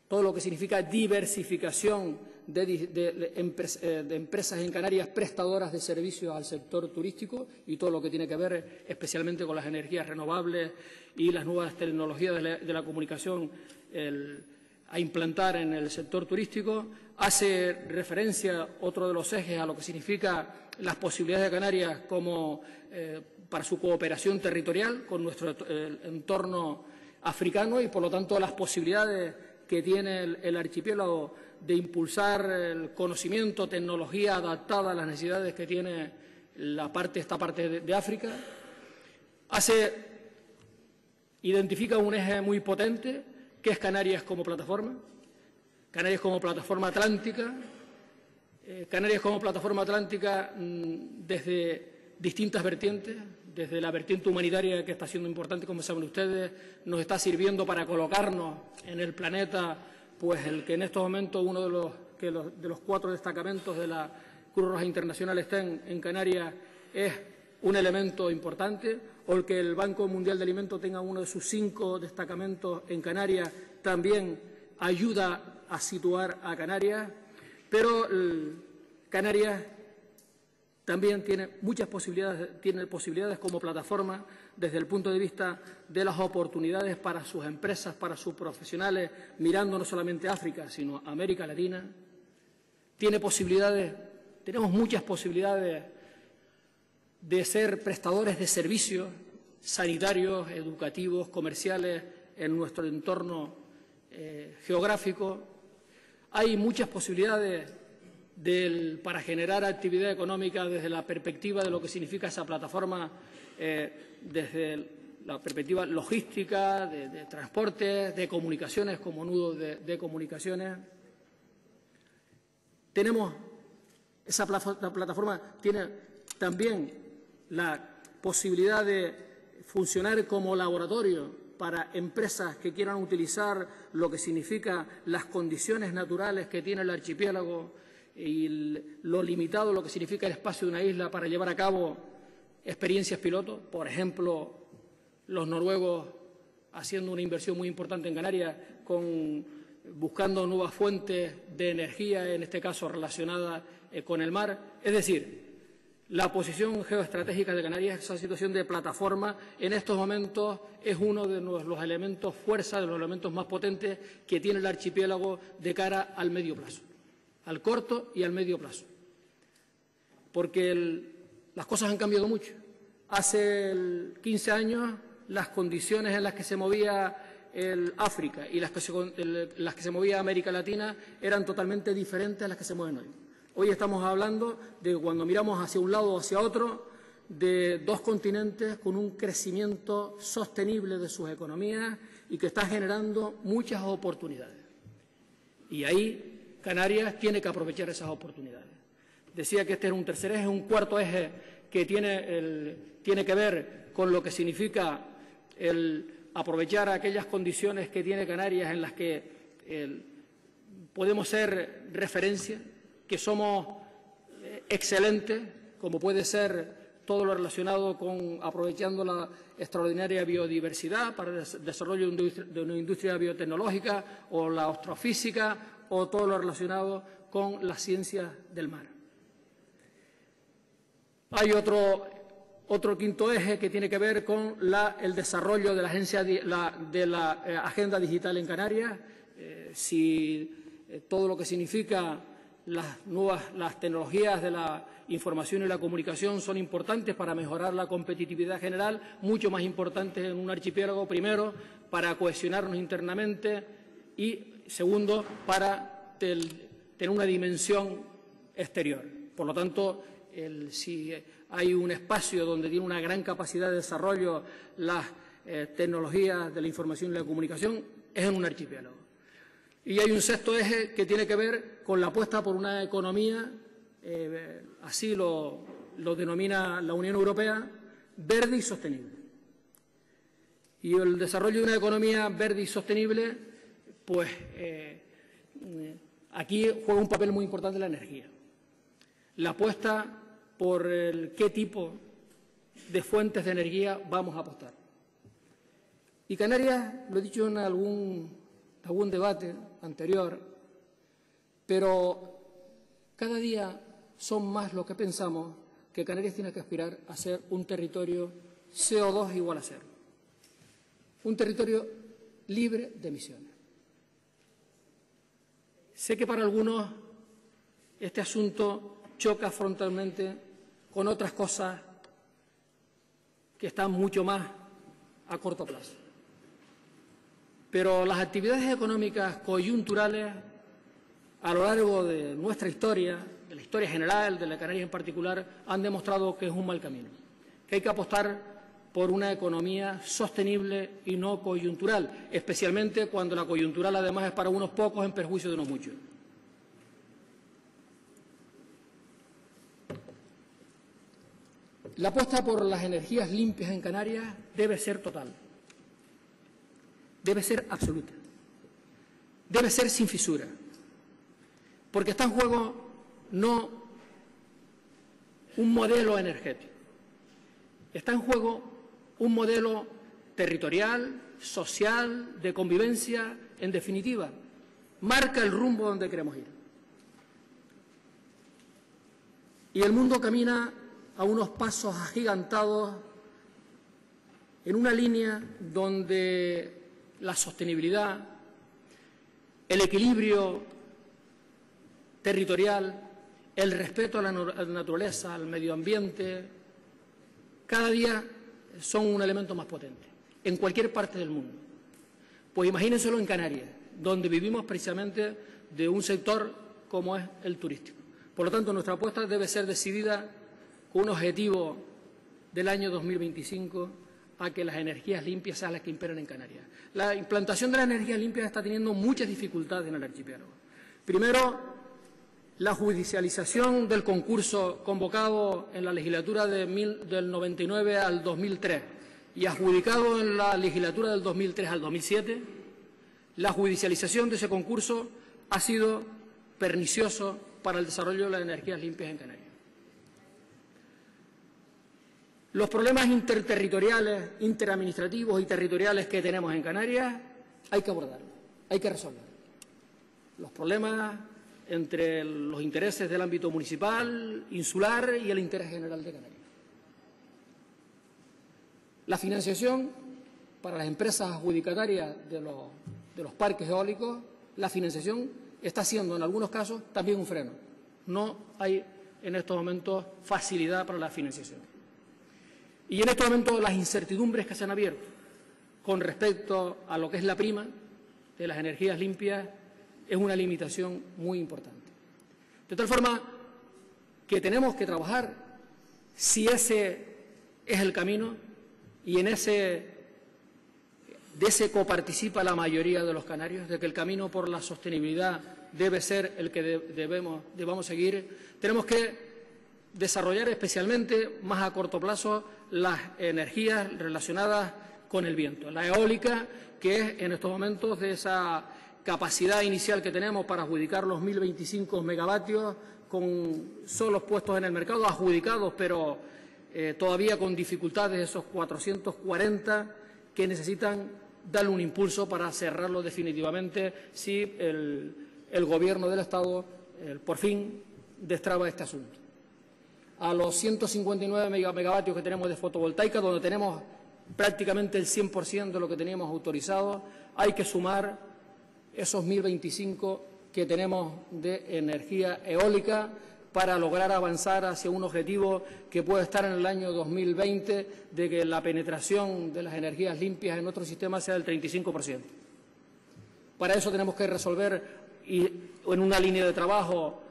Speaker 1: todo lo que significa diversificación de empresas en Canarias prestadoras de servicios al sector turístico y todo lo que tiene que ver especialmente con las energías renovables y las nuevas tecnologías de la comunicación a implantar en el sector turístico. Hace referencia, otro de los ejes, a lo que significa las posibilidades de Canarias como para su cooperación territorial con nuestro entorno africano y, por lo tanto, las posibilidades que tiene el archipiélago de impulsar el conocimiento, tecnología adaptada a las necesidades que tiene esta parte de África. Identifica un eje muy potente, que es Canarias como plataforma atlántica, desde distintas vertientes, desde la vertiente humanitaria, que está siendo importante, como saben ustedes, nos está sirviendo para colocarnos en el planeta, pues el que en estos momentos uno de los 4 destacamentos de la Cruz Roja Internacional estén en Canarias es un elemento importante, o el que el Banco Mundial de Alimentos tenga uno de sus 5 destacamentos en Canarias también ayuda a situar a Canarias, pero Canarias también tiene muchas posibilidades como plataforma desde el punto de vista de las oportunidades para sus empresas, para sus profesionales, mirando no solamente a África, sino a América Latina. Tenemos muchas posibilidades de ser prestadores de servicios sanitarios, educativos, comerciales en nuestro entorno geográfico. Hay muchas posibilidades para generar actividad económica desde la perspectiva de lo que significa esa plataforma, desde la perspectiva logística, de transportes, de comunicaciones como nudo de comunicaciones. La plataforma tiene también la posibilidad de funcionar como laboratorio para empresas que quieran utilizar lo que significa las condiciones naturales que tiene el archipiélago y lo limitado, lo que significa el espacio de una isla para llevar a cabo experiencias piloto. Por ejemplo, los noruegos haciendo una inversión muy importante en Canarias con buscando nuevas fuentes de energía, en este caso relacionadas con el mar. Es decir, la posición geoestratégica de Canarias, esa situación de plataforma, en estos momentos es uno de los elementos fuerza, de los elementos más potentes que tiene el archipiélago de cara al medio plazo, al corto y al medio plazo. Porque las cosas han cambiado mucho. Hace 15 años las condiciones en las que se movía África y las que se movía América Latina eran totalmente diferentes a las que se mueven hoy. Hoy estamos hablando de, cuando miramos hacia un lado o hacia otro, de dos continentes con un crecimiento sostenible de sus economías y que está generando muchas oportunidades. Y ahí Canarias tiene que aprovechar esas oportunidades. Decía que este es un tercer eje, un cuarto eje que tiene que ver con lo que significa el aprovechar aquellas condiciones que tiene Canarias en las que podemos ser referencia, que somos excelentes, como puede ser todo lo relacionado con aprovechando la extraordinaria biodiversidad para el desarrollo de una industria biotecnológica o la astrofísica o todo lo relacionado con las ciencias del mar. Hay otro quinto eje que tiene que ver con el desarrollo de la agenda digital en Canarias, todo lo que significa las tecnologías de la información y la comunicación son importantes para mejorar la competitividad general, mucho más importantes en un archipiélago, primero, para cohesionarnos internamente y, segundo, para tener una dimensión exterior. Por lo tanto, si hay un espacio donde tiene una gran capacidad de desarrollo las tecnologías de la información y la comunicación, es en un archipiélago. Y hay un sexto eje que tiene que ver con la apuesta por una economía, así lo denomina la Unión Europea, verde y sostenible. Y el desarrollo de una economía verde y sostenible, pues aquí juega un papel muy importante la energía. La apuesta por qué tipo de fuentes de energía vamos a apostar. Y Canarias, lo he dicho en algún debate anterior, pero cada día son más lo que pensamos que Canarias tiene que aspirar a ser un territorio CO2 igual a cero, un territorio libre de emisiones. Sé que para algunos este asunto choca frontalmente con otras cosas que están mucho más a corto plazo. Pero las actividades económicas coyunturales a lo largo de nuestra historia, de la historia general, de la Canarias en particular, han demostrado que es un mal camino, que hay que apostar por una economía sostenible y no coyuntural, especialmente cuando la coyuntural además es para unos pocos en perjuicio de unos muchos. La apuesta por las energías limpias en Canarias debe ser total, debe ser absoluta, debe ser sin fisura, porque está en juego no un modelo energético, está en juego un modelo territorial, social, de convivencia, en definitiva, marca el rumbo donde queremos ir. Y el mundo camina a unos pasos agigantados en una línea donde la sostenibilidad, el equilibrio territorial, el respeto a la naturaleza, al medio ambiente, cada día son un elemento más potente, en cualquier parte del mundo. Pues imagínenselo en Canarias, donde vivimos precisamente de un sector como es el turístico. Por lo tanto, nuestra apuesta debe ser decidida con un objetivo del año 2025 a que las energías limpias sean las que imperan en Canarias. La implantación de las energías limpias está teniendo muchas dificultades en el archipiélago. Primero, la judicialización del concurso convocado en la legislatura del 99 al 2003 y adjudicado en la legislatura del 2003 al 2007, la judicialización de ese concurso ha sido pernicioso para el desarrollo de las energías limpias en Canarias. Los problemas interterritoriales, interadministrativos y territoriales que tenemos en Canarias hay que abordarlos, hay que resolverlos. los problemas entre los intereses del ámbito municipal, insular y el interés general de Canarias. La financiación para las empresas adjudicatarias de los parques eólicos, la financiación está siendo en algunos casos también un freno. No hay en estos momentos facilidad para la financiación. Y en estos momentos las incertidumbres que se han abierto con respecto a lo que es la prima de las energías limpias es una limitación muy importante. De tal forma que tenemos que trabajar, si ese es el camino, y de ese coparticipa la mayoría de los canarios, de que el camino por la sostenibilidad debe ser el que debamos seguir, tenemos que desarrollar especialmente, más a corto plazo, las energías relacionadas con el viento. La eólica, que es en estos momentos de esa capacidad inicial que tenemos para adjudicar los 1.025 megavatios, con solos puestos en el mercado, adjudicados, pero todavía con dificultades, esos 440 que necesitan darle un impulso para cerrarlo definitivamente si el Gobierno del Estado por fin destraba este asunto. A los 159 megavatios que tenemos de fotovoltaica, donde tenemos prácticamente el 100% de lo que teníamos autorizado, hay que sumar esos 1.025 que tenemos de energía eólica para lograr avanzar hacia un objetivo que puede estar en el año 2020 de que la penetración de las energías limpias en nuestro sistema sea del 35%. Para eso tenemos que resolver en una línea de trabajo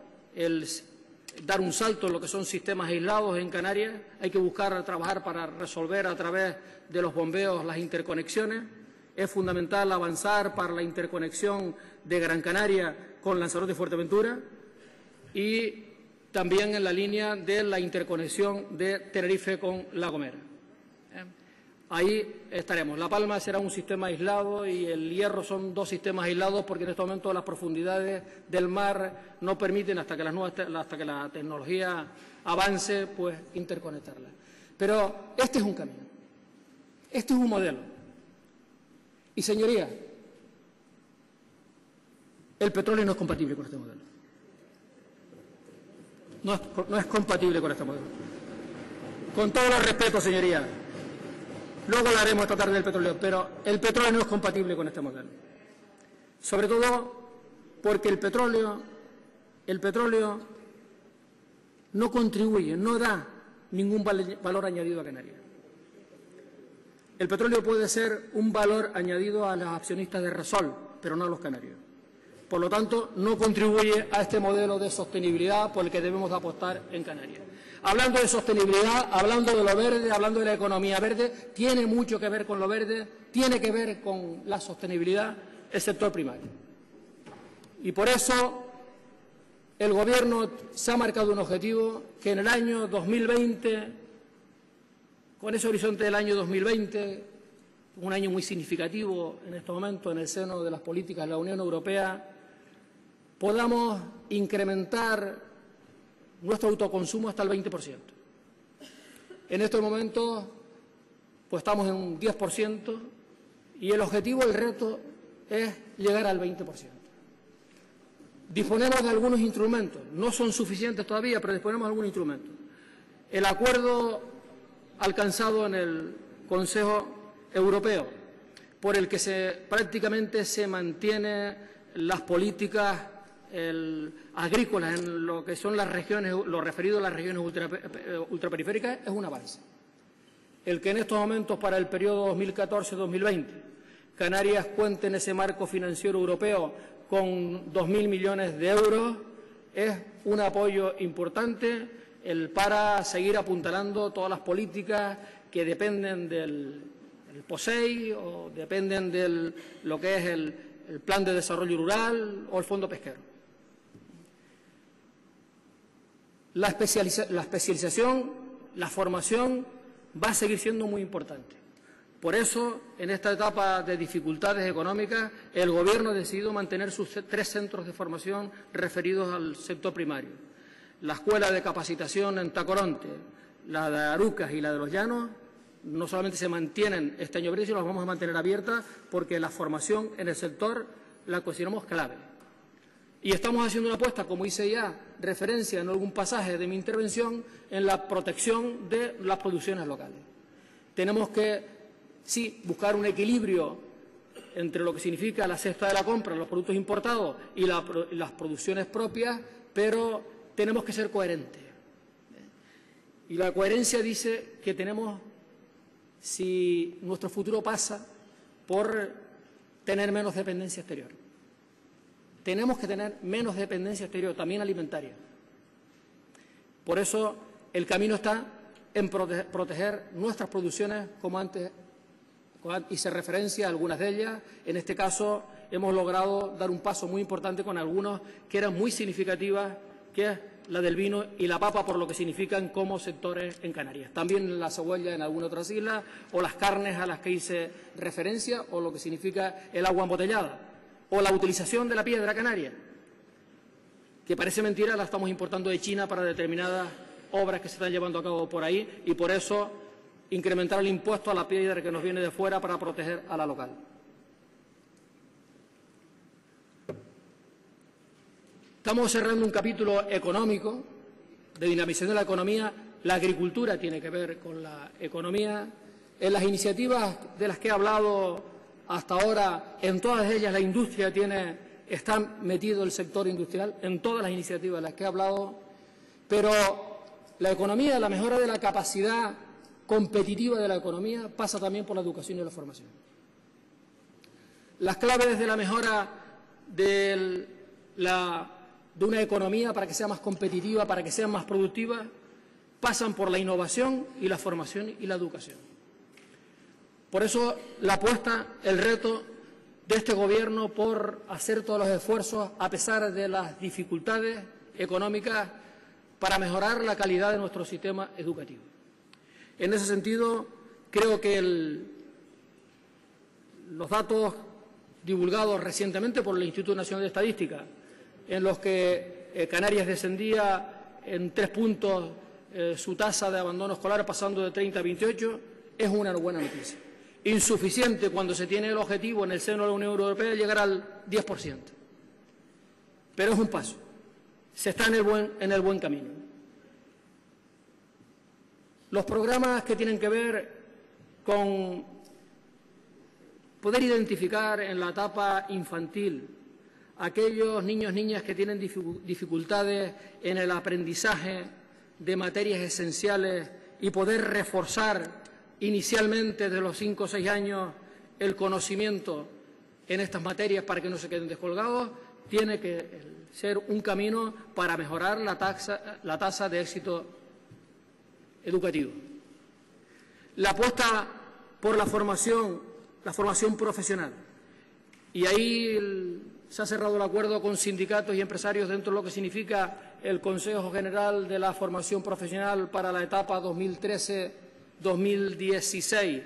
Speaker 1: dar un salto en lo que son sistemas aislados en Canarias. Hay que buscar trabajar para resolver a través de los bombeos las interconexiones. Es fundamental avanzar para la interconexión de Gran Canaria con Lanzarote y Fuerteventura y también en la línea de la interconexión de Tenerife con La Gomera. Ahí estaremos. La Palma será un sistema aislado y el Hierro son dos sistemas aislados porque en este momento las profundidades del mar no permiten, hasta que la tecnología avance, pues interconectarlas. Pero este es un camino, este es un modelo. Y, señorías, el petróleo no es compatible con este modelo. No es compatible con este modelo. Con todos los respetos, señorías, luego hablaremos esta tarde del petróleo, pero el petróleo no es compatible con este modelo. Sobre todo porque el petróleo no contribuye, no da ningún valor añadido a Canarias. El petróleo puede ser un valor añadido a los accionistas de Repsol, pero no a los canarios. Por lo tanto, no contribuye a este modelo de sostenibilidad por el que debemos apostar en Canarias. Hablando de sostenibilidad, hablando de lo verde, hablando de la economía verde, tiene mucho que ver con lo verde, tiene que ver con la sostenibilidad el sector primario. Y por eso el Gobierno se ha marcado un objetivo que en el año 2020, con ese horizonte del año 2020, un año muy significativo en estos momentos en el seno de las políticas de la Unión Europea, podamos incrementar nuestro autoconsumo hasta el 20%. En estos momentos, pues estamos en un 10% y el objetivo, el reto, es llegar al 20%. Disponemos de algunos instrumentos, no son suficientes todavía, pero disponemos de algunos instrumentos. El acuerdo alcanzado en el Consejo Europeo, por el que prácticamente se mantienen las políticas agrícolas en lo que son las regiones, lo referido a las regiones ultraperiféricas, es un avance. El que en estos momentos, para el periodo 2014-2020, Canarias cuente en ese marco financiero europeo con 2.000 millones de euros es un apoyo importante para seguir apuntalando todas las políticas que dependen del POSEI o dependen de lo que es el Plan de Desarrollo Rural o el Fondo Pesquero. La especialización, la formación va a seguir siendo muy importante. Por eso, en esta etapa de dificultades económicas, el Gobierno ha decidido mantener sus 3 centros de formación referidos al sector primario. La Escuela de Capacitación en Tacoronte, la de Arucas y la de Los Llanos, no solamente se mantienen este año, sino las vamos a mantener abiertas porque la formación en el sector la consideramos clave. Y estamos haciendo una apuesta, como hice ya referencia en algún pasaje de mi intervención, en la protección de las producciones locales. Tenemos que, sí, buscar un equilibrio entre lo que significa la cesta de la compra, los productos importados y las producciones propias, pero tenemos que ser coherentes. Y la coherencia dice que tenemos, si nuestro futuro pasa por tener menos dependencia exterior. Tenemos que tener menos dependencia exterior, también alimentaria. Por eso el camino está en proteger nuestras producciones, como antes hice referencia a algunas de ellas. En este caso hemos logrado dar un paso muy importante con algunas que eran muy significativas, que es la del vino y la papa, por lo que significan como sectores en Canarias. También la cebolla en algunas otras islas, o las carnes a las que hice referencia, o lo que significa el agua embotellada, o la utilización de la piedra canaria, que parece mentira, la estamos importando de China para determinadas obras que se están llevando a cabo por ahí, y por eso incrementar el impuesto a la piedra que nos viene de fuera para proteger a la local. Estamos cerrando un capítulo económico de dinamización de la economía. La agricultura tiene que ver con la economía. En las iniciativas de las que he hablado hasta ahora, en todas ellas la industria está metido el sector industrial, en todas las iniciativas de las que he hablado, pero la economía, la mejora de la capacidad competitiva de la economía pasa también por la educación y la formación. Las claves de la mejora de una economía para que sea más competitiva, para que sea más productiva, pasan por la innovación y la formación y la educación. Por eso la apuesta, el reto de este Gobierno por hacer todos los esfuerzos, a pesar de las dificultades económicas, para mejorar la calidad de nuestro sistema educativo. En ese sentido, creo que los datos divulgados recientemente por el Instituto Nacional de Estadística, en los que Canarias descendía en 3 puntos su tasa de abandono escolar, pasando de 30 a 28, es una buena noticia. Insuficiente cuando se tiene el objetivo en el seno de la Unión Europea de llegar al 10%. Pero es un paso. Se está en el buen camino. Los programas que tienen que ver con poder identificar en la etapa infantil aquellos niños, niñas que tienen dificultades en el aprendizaje de materias esenciales y poder reforzar inicialmente desde los 5 o 6 años el conocimiento en estas materias para que no se queden descolgados, tiene que ser un camino para mejorar la tasa de éxito educativo. La apuesta por la formación profesional. Y ahí se ha cerrado el acuerdo con sindicatos y empresarios dentro de lo que significa el Consejo General de la Formación Profesional para la etapa 2013-2016,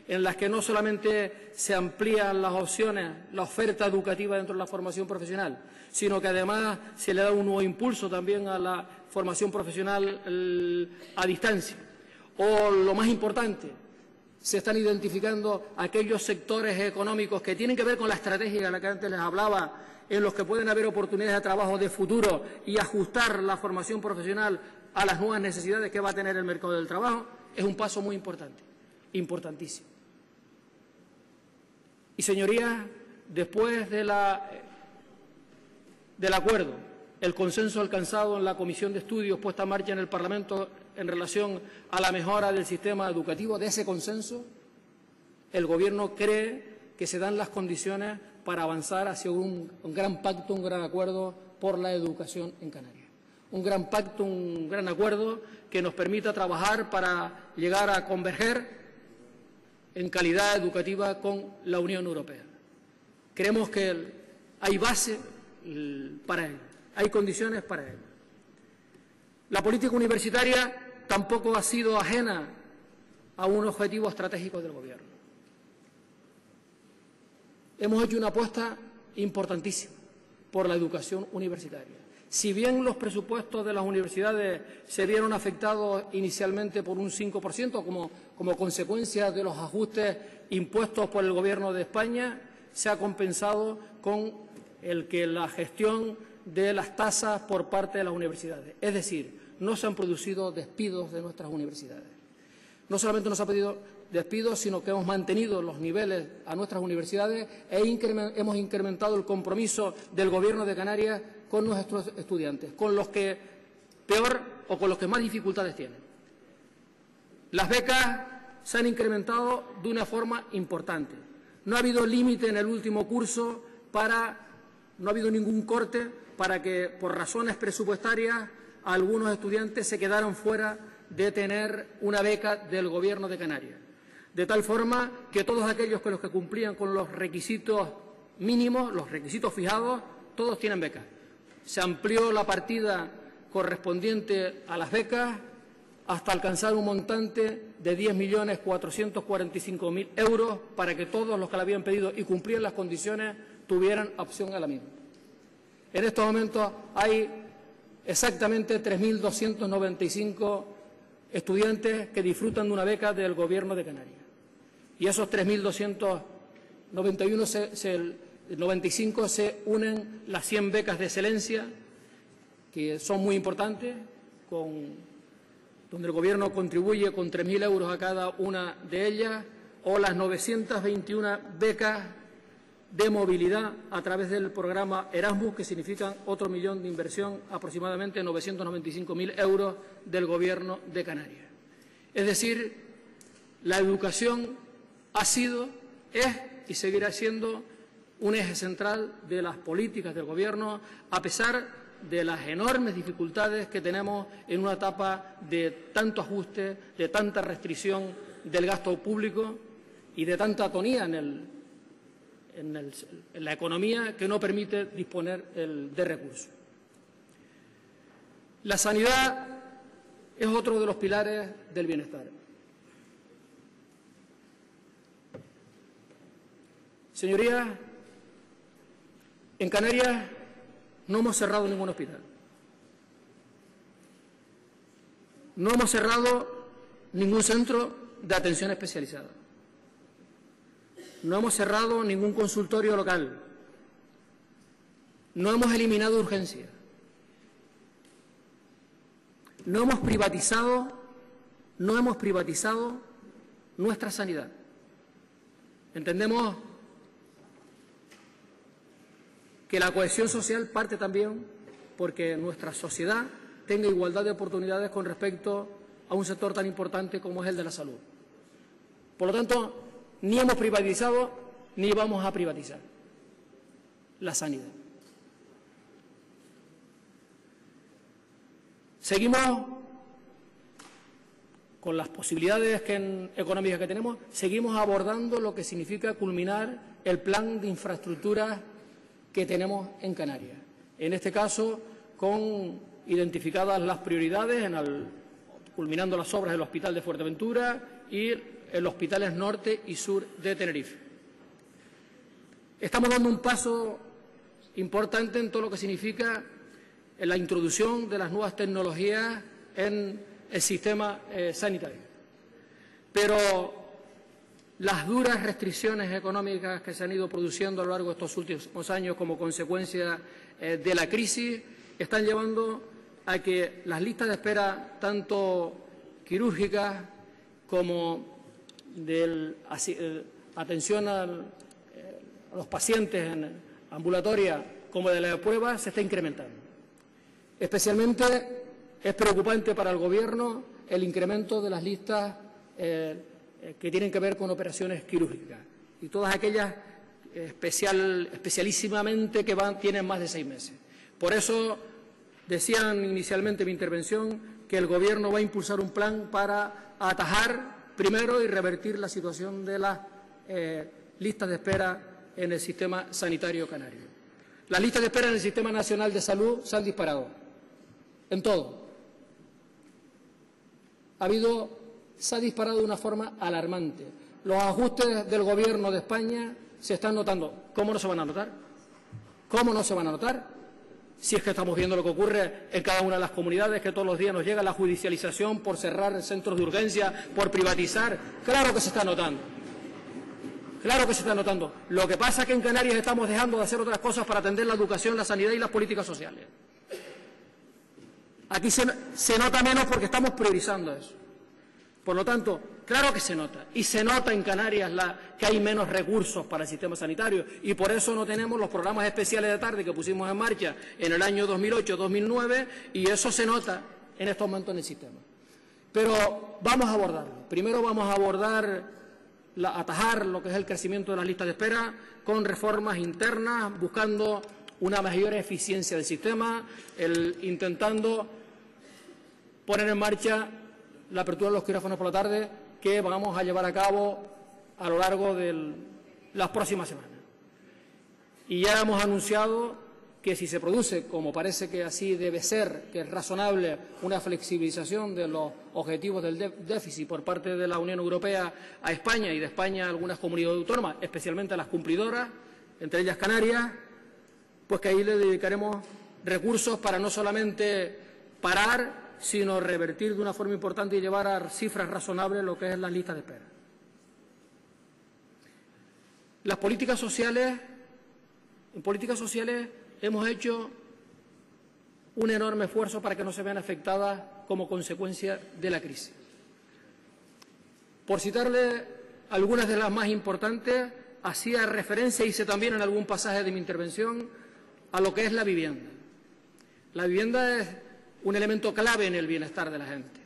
Speaker 1: en las que no solamente se amplían las opciones, la oferta educativa dentro de la formación profesional, sino que además se le da un nuevo impulso también a la formación profesional a distancia. O lo más importante, se están identificando aquellos sectores económicos que tienen que ver con la estrategia de la que antes les hablaba, en los que pueden haber oportunidades de trabajo de futuro y ajustar la formación profesional a las nuevas necesidades que va a tener el mercado del trabajo, es un paso muy importante, importantísimo. Y, señorías, después del acuerdo, el consenso alcanzado en la Comisión de Estudios puesta en marcha en el Parlamento en relación a la mejora del sistema educativo, de ese consenso, el Gobierno cree que se dan las condiciones para avanzar hacia un gran pacto, un gran acuerdo por la educación en Canarias. Un gran pacto, un gran acuerdo que nos permita trabajar para llegar a converger en calidad educativa con la Unión Europea. Creemos que hay base para ello, hay condiciones para ello. La política universitaria tampoco ha sido ajena a un objetivo estratégico del Gobierno. Hemos hecho una apuesta importantísima por la educación universitaria. Si bien los presupuestos de las universidades se vieron afectados inicialmente por un 5% como consecuencia de los ajustes impuestos por el Gobierno de España, se ha compensado con el que la gestión de las tasas por parte de las universidades. Es decir, no se han producido despidos de nuestras universidades. No solamente no se han pedido despidos, sino que hemos mantenido los niveles a nuestras universidades e hemos incrementado el compromiso del Gobierno de Canarias con nuestros estudiantes, con los que peor o con los que más dificultades tienen. Las becas se han incrementado de una forma importante. No ha habido límite en el último curso no ha habido ningún corte para que, por razones presupuestarias, algunos estudiantes se quedaran fuera de tener una beca del Gobierno de Canarias. De tal forma que todos aquellos que cumplían con los requisitos mínimos, los requisitos fijados, todos tienen becas. Se amplió la partida correspondiente a las becas hasta alcanzar un montante de 10.445.000 euros para que todos los que la habían pedido y cumplían las condiciones tuvieran opción a la misma. En estos momentos hay exactamente 3.295 estudiantes que disfrutan de una beca del Gobierno de Canarias. Y esos 3.295 se unen las 100 becas de excelencia, que son muy importantes, donde el Gobierno contribuye con 3.000 euros a cada una de ellas, o las 921 becas de movilidad a través del programa Erasmus, que significan otro millón de inversión, aproximadamente 995.000 euros del Gobierno de Canarias. Es decir, la educación ha sido, es y seguirá siendo un eje central de las políticas del Gobierno, a pesar de las enormes dificultades que tenemos en una etapa de tanto ajuste, de tanta restricción del gasto público y de tanta atonía en la economía que no permite disponer de recursos. La sanidad es otro de los pilares del bienestar. Señorías, en Canarias no hemos cerrado ningún hospital. No hemos cerrado ningún centro de atención especializada. No hemos cerrado ningún consultorio local. No hemos eliminado urgencias. No hemos privatizado nuestra sanidad. Entendemos que la cohesión social parte también porque nuestra sociedad tenga igualdad de oportunidades con respecto a un sector tan importante como es el de la salud. Por lo tanto, ni hemos privatizado ni vamos a privatizar la sanidad. Seguimos con las posibilidades económicas que tenemos, seguimos abordando lo que significa culminar el plan de infraestructuras que tenemos en Canarias. En este caso, con identificadas las prioridades, culminando las obras del Hospital de Fuerteventura y en los hospitales norte y sur de Tenerife. Estamos dando un paso importante en todo lo que significa la introducción de las nuevas tecnologías en el sistema sanitario. Pero las duras restricciones económicas que se han ido produciendo a lo largo de estos últimos años como consecuencia de la crisis están llevando a que las listas de espera, tanto quirúrgicas como de atención a los pacientes en ambulatoria, como de la prueba, se está incrementando. Especialmente es preocupante para el Gobierno el incremento de las listas que tienen que ver con operaciones quirúrgicas y todas aquellas especialísimamente que tienen más de 6 meses. Por eso decían inicialmente en mi intervención que el Gobierno va a impulsar un plan para atajar primero y revertir la situación de las listas de espera en el sistema sanitario canario. Las listas de espera en el Sistema Nacional de Salud se han disparado, en todo. Se ha disparado de una forma alarmante. Los ajustes del Gobierno de España se están notando. ¿Cómo no se van a notar? ¿Cómo no se van a notar? Si es que estamos viendo lo que ocurre en cada una de las comunidades, que todos los días nos llega la judicialización por cerrar centros de urgencia, por privatizar. Claro que se está notando. Claro que se está notando. Lo que pasa es que en Canarias estamos dejando de hacer otras cosas para atender la educación, la sanidad y las políticas sociales. Aquí se nota menos porque estamos priorizando eso. Por lo tanto, claro que se nota. Y se nota en Canarias que hay menos recursos para el sistema sanitario. Y por eso no tenemos los programas especiales de tarde que pusimos en marcha en el año 2008-2009. Y eso se nota en estos momentos en el sistema. Pero vamos a abordarlo. Primero vamos a abordar, atajar lo que es el crecimiento de las listas de espera con reformas internas, buscando una mayor eficiencia del sistema, intentando poner en marcha la apertura de los quirófanos por la tarde que vamos a llevar a cabo a lo largo de las próximas semanas. Y ya hemos anunciado que si se produce, como parece que así debe ser, que es razonable, una flexibilización de los objetivos del déficit por parte de la Unión Europea a España y de España a algunas comunidades autónomas, especialmente a las cumplidoras, entre ellas Canarias, pues que ahí le dedicaremos recursos para no solamente parar, sino revertir de una forma importante y llevar a cifras razonables lo que es las listas de espera. Las políticas sociales, en políticas sociales hemos hecho un enorme esfuerzo para que no se vean afectadas como consecuencia de la crisis. Por citarle algunas de las más importantes, hacía referencia, hice también en algún pasaje de mi intervención, a lo que es la vivienda. La vivienda es un elemento clave en el bienestar de la gente.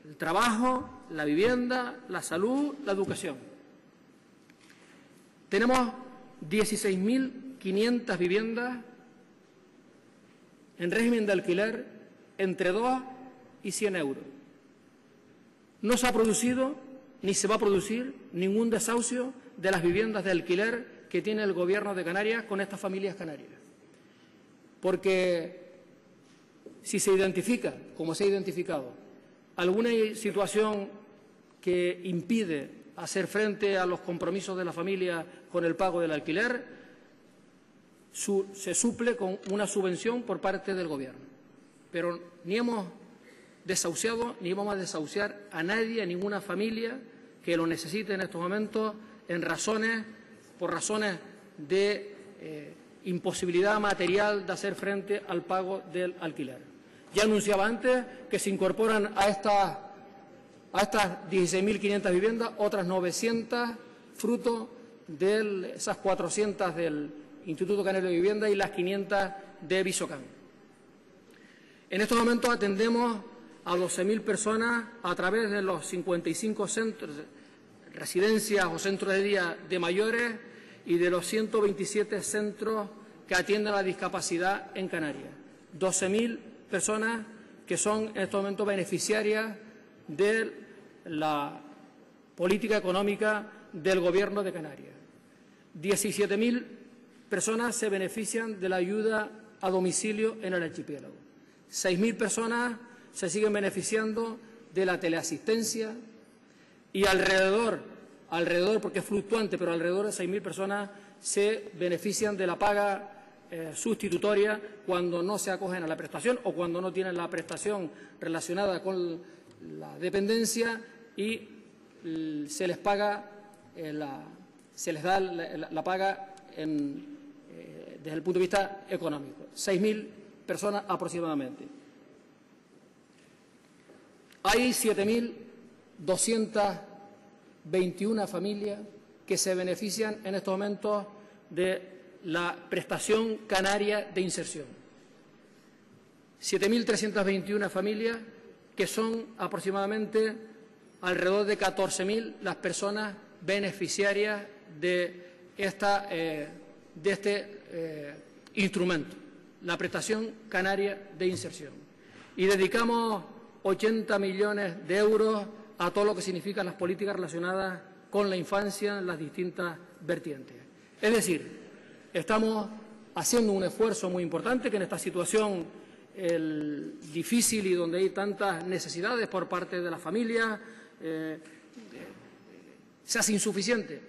Speaker 1: El trabajo, la vivienda, la salud, la educación. Tenemos 16.500 viviendas en régimen de alquiler entre 2 y 100 euros. No se ha producido ni se va a producir ningún desahucio de las viviendas de alquiler que tiene el Gobierno de Canarias con estas familias canarias. Porque si se identifica, como se ha identificado, alguna situación que impide hacer frente a los compromisos de la familia con el pago del alquiler, se suple con una subvención por parte del Gobierno. Pero ni hemos desahuciado ni vamos a desahuciar a nadie, a ninguna familia que lo necesite en estos momentos por razones de imposibilidad material de hacer frente al pago del alquiler. Ya anunciaba antes que se incorporan a estas 16.500 viviendas otras 900 fruto de esas 400 del Instituto Canario de Vivienda y las 500 de Visocam. En estos momentos atendemos a 12.000 personas a través de los 55 centros, residencias o centros de día de mayores y de los 127 centros que atienden a la discapacidad en Canarias. 12.000 personas que son en estos momentos beneficiarias de la política económica del Gobierno de Canarias. 17.000 personas se benefician de la ayuda a domicilio en el archipiélago. 6.000 personas se siguen beneficiando de la teleasistencia y alrededor, porque es fluctuante, pero alrededor de 6.000 personas se benefician de la paga sustitutoria cuando no se acogen a la prestación o cuando no tienen la prestación relacionada con la dependencia y se les paga se les da la paga desde el punto de vista económico. 6.000 personas aproximadamente. Hay 7.221 familias que se benefician en estos momentos de la prestación canaria de inserción. 7.321 familias que son aproximadamente alrededor de 14.000 las personas beneficiarias de este instrumento, la prestación canaria de inserción. Y dedicamos 80 millones de euros a todo lo que significan las políticas relacionadas con la infancia en las distintas vertientes. Es decir, estamos haciendo un esfuerzo muy importante que en esta situación difícil y donde hay tantas necesidades por parte de las familias se hace insuficiente.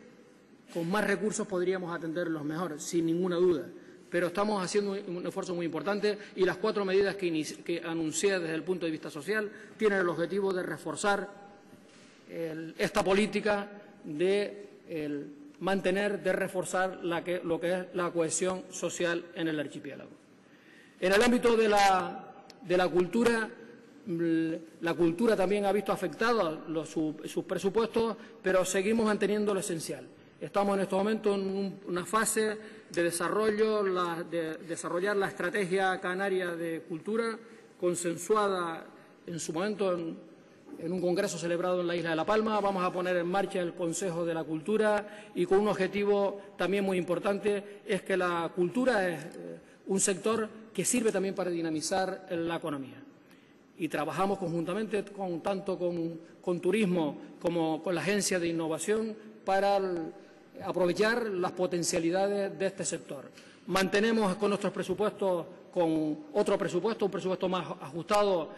Speaker 1: Con más recursos podríamos atenderlos mejor, sin ninguna duda. Pero estamos haciendo un esfuerzo muy importante y las 4 medidas que anuncié desde el punto de vista social tienen el objetivo de reforzar esta política de el mantener, de reforzar lo que es la cohesión social en el archipiélago. En el ámbito de la cultura también ha visto afectados sus presupuestos, pero seguimos manteniendo lo esencial. Estamos en estos momentos en una fase de desarrollo, de desarrollar la estrategia canaria de cultura, consensuada en su momento en un congreso celebrado en la isla de La Palma. Vamos a poner en marcha el Consejo de la Cultura y con un objetivo también muy importante, es que la cultura es un sector que sirve también para dinamizar la economía. Y trabajamos conjuntamente tanto con turismo como con la Agencia de Innovación para aprovechar las potencialidades de este sector. Mantenemos con nuestros presupuestos, con otro presupuesto, un presupuesto más ajustado,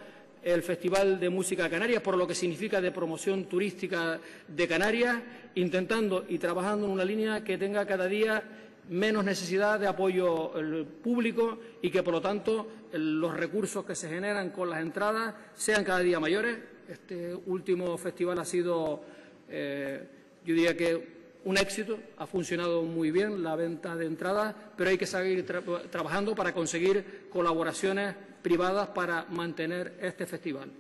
Speaker 1: el Festival de Música de Canarias, por lo que significa de promoción turística de Canarias, intentando y trabajando en una línea que tenga cada día menos necesidad de apoyo público y que, por lo tanto, los recursos que se generan con las entradas sean cada día mayores. Este último festival ha sido, yo diría que un éxito, ha funcionado muy bien la venta de entradas, pero hay que seguir trabajando para conseguir colaboraciones privadas para mantener este festival.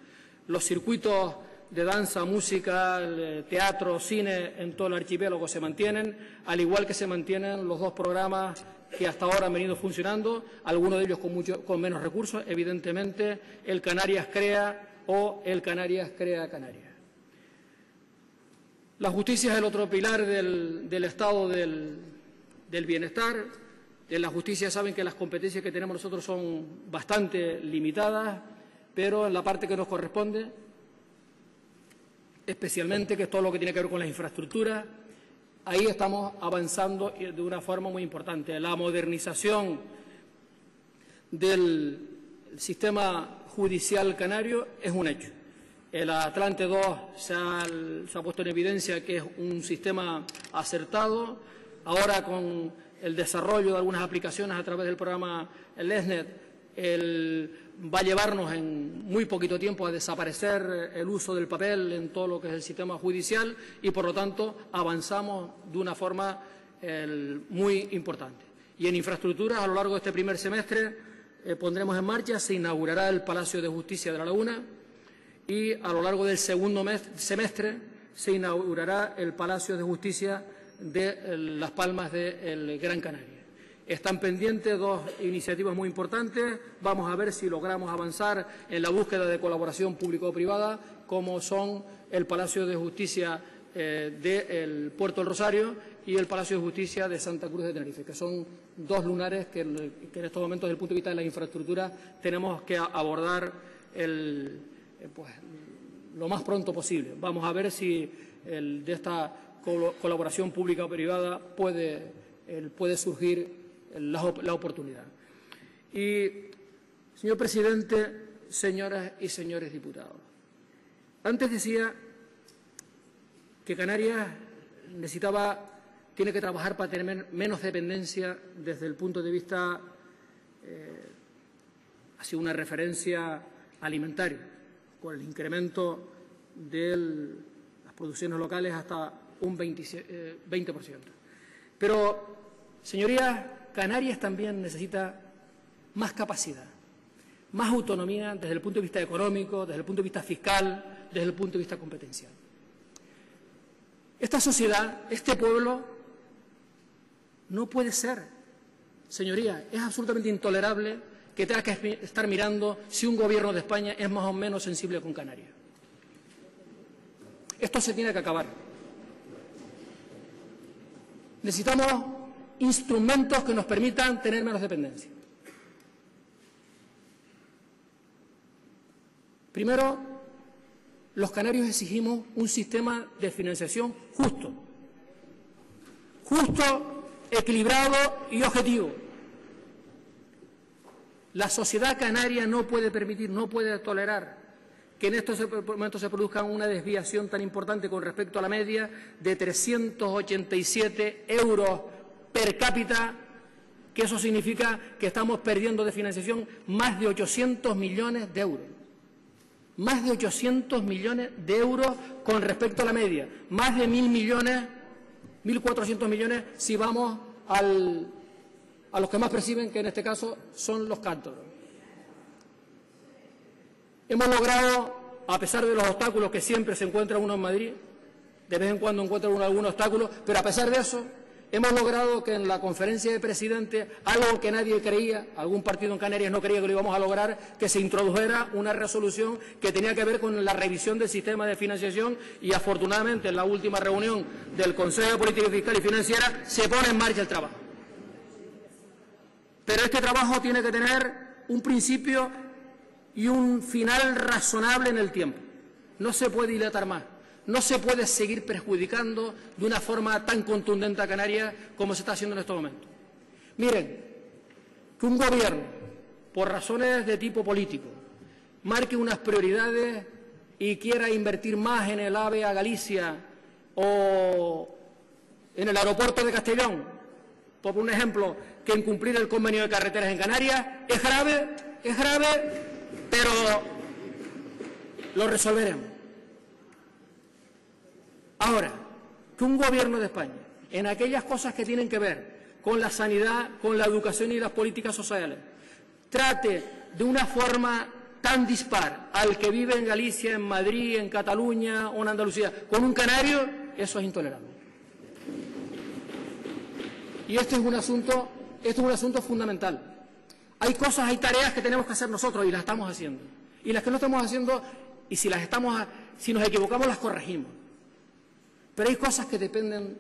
Speaker 1: Los circuitos de danza, música, teatro, cine en todo el archipiélago se mantienen, al igual que se mantienen los dos programas que hasta ahora han venido funcionando, algunos de ellos con menos recursos, evidentemente el Canarias Crea o el Canarias Crea Canarias. La justicia es el otro pilar del estado del bienestar. En la justicia saben que las competencias que tenemos nosotros son bastante limitadas, pero en la parte que nos corresponde, especialmente, que es todo lo que tiene que ver con las infraestructuras, ahí estamos avanzando de una forma muy importante. La modernización del sistema judicial canario es un hecho. El Atlante 2 se ha puesto en evidencia que es un sistema acertado. Ahora, con el desarrollo de algunas aplicaciones a través del programa LESNET, va a llevarnos en muy poquito tiempo a desaparecer el uso del papel en todo lo que es el sistema judicial y, por lo tanto, avanzamos de una forma muy importante. Y en infraestructuras, a lo largo de este primer semestre, pondremos en marcha, se inaugurará el Palacio de Justicia de La Laguna y a lo largo del segundo semestre se inaugurará el Palacio de Justicia de Las Palmas de Gran Canaria. Están pendientes dos iniciativas muy importantes. Vamos a ver si logramos avanzar en la búsqueda de colaboración público-privada, como son el Palacio de Justicia del Puerto del Rosario y el Palacio de Justicia de Santa Cruz de Tenerife, que son dos lunares que en estos momentos, desde el punto de vista de la infraestructura, tenemos que abordar lo más pronto posible. Vamos a ver si de esta colaboración pública o privada puede surgir la oportunidad. Y, señor presidente, señoras y señores diputados, antes decía que Canarias tiene que trabajar para tener menos dependencia desde el punto de vista, ha sido una referencia alimentaria, con el incremento de las producciones locales hasta un 20%. Pero, señorías, Canarias también necesita más capacidad, más autonomía desde el punto de vista económico, desde el punto de vista fiscal, desde el punto de vista competencial. Esta sociedad, este pueblo, no puede ser, señorías, es absolutamente intolerable que tenga que estar mirando si un gobierno de España es más o menos sensible con Canarias. Esto se tiene que acabar. Necesitamos instrumentos que nos permitan tener menos dependencia. Primero, los canarios exigimos un sistema de financiación justo, equilibrado y objetivo. La sociedad canaria no puede permitir, no puede tolerar que en estos momentos se produzca una desviación tan importante con respecto a la media de 387 euros per cápita, que eso significa que estamos perdiendo de financiación más de 800 millones de euros. Más de 800 millones de euros con respecto a la media. Más de 1.000 millones 1.400 millones si vamos a los que más perciben, que en este caso son los cántabros. Hemos logrado, a pesar de los obstáculos que siempre se encuentra uno en Madrid, de vez en cuando encuentra uno algún obstáculo, pero a pesar de eso, hemos logrado que en la conferencia de presidentes, algo que nadie creía, algún partido en Canarias no creía que lo íbamos a lograr, que se introdujera una resolución que tenía que ver con la revisión del sistema de financiación y afortunadamente en la última reunión del Consejo de Política Fiscal y Financiera se pone en marcha el trabajo. Pero este trabajo tiene que tener un principio y un final razonable en el tiempo. No se puede dilatar más. No se puede seguir perjudicando de una forma tan contundente a Canarias como se está haciendo en estos momentos. Miren, que un gobierno, por razones de tipo político, marque unas prioridades y quiera invertir más en el AVE a Galicia o en el aeropuerto de Castellón, por un ejemplo, que incumplir el convenio de carreteras en Canarias, es grave, pero lo resolveremos. Ahora, que un gobierno de España, en aquellas cosas que tienen que ver con la sanidad, con la educación y las políticas sociales, trate de una forma tan dispar al que vive en Galicia, en Madrid, en Cataluña o en Andalucía, con un canario, eso es intolerable. Y este es un asunto fundamental. Hay cosas, hay tareas que tenemos que hacer nosotros y las estamos haciendo. Y las que no estamos haciendo, y si nos equivocamos, las corregimos. Pero hay cosas que dependen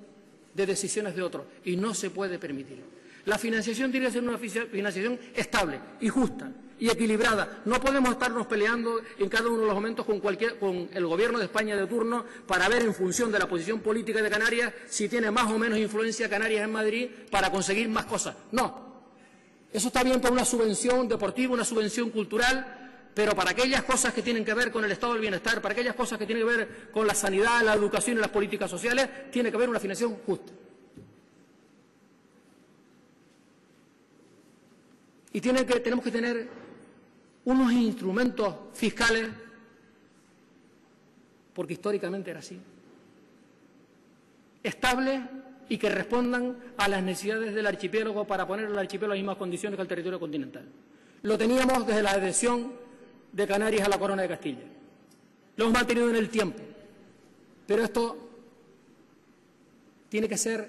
Speaker 1: de decisiones de otros y no se puede permitir. La financiación tiene que ser una financiación estable y justa y equilibrada. No podemos estarnos peleando en cada uno de los momentos con el Gobierno de España de turno para ver en función de la posición política de Canarias si tiene más o menos influencia Canarias en Madrid para conseguir más cosas. No. Eso está bien por una subvención deportiva, una subvención cultural, pero para aquellas cosas que tienen que ver con el estado del bienestar, para aquellas cosas que tienen que ver con la sanidad, la educación y las políticas sociales, tiene que haber una financiación justa. Y tenemos que tener unos instrumentos fiscales, porque históricamente era así, estables y que respondan a las necesidades del archipiélago para poner al archipiélago en las mismas condiciones que el territorio continental. Lo teníamos desde la adhesión de Canarias a la Corona de Castilla. Lo hemos mantenido en el tiempo. Pero esto tiene que ser,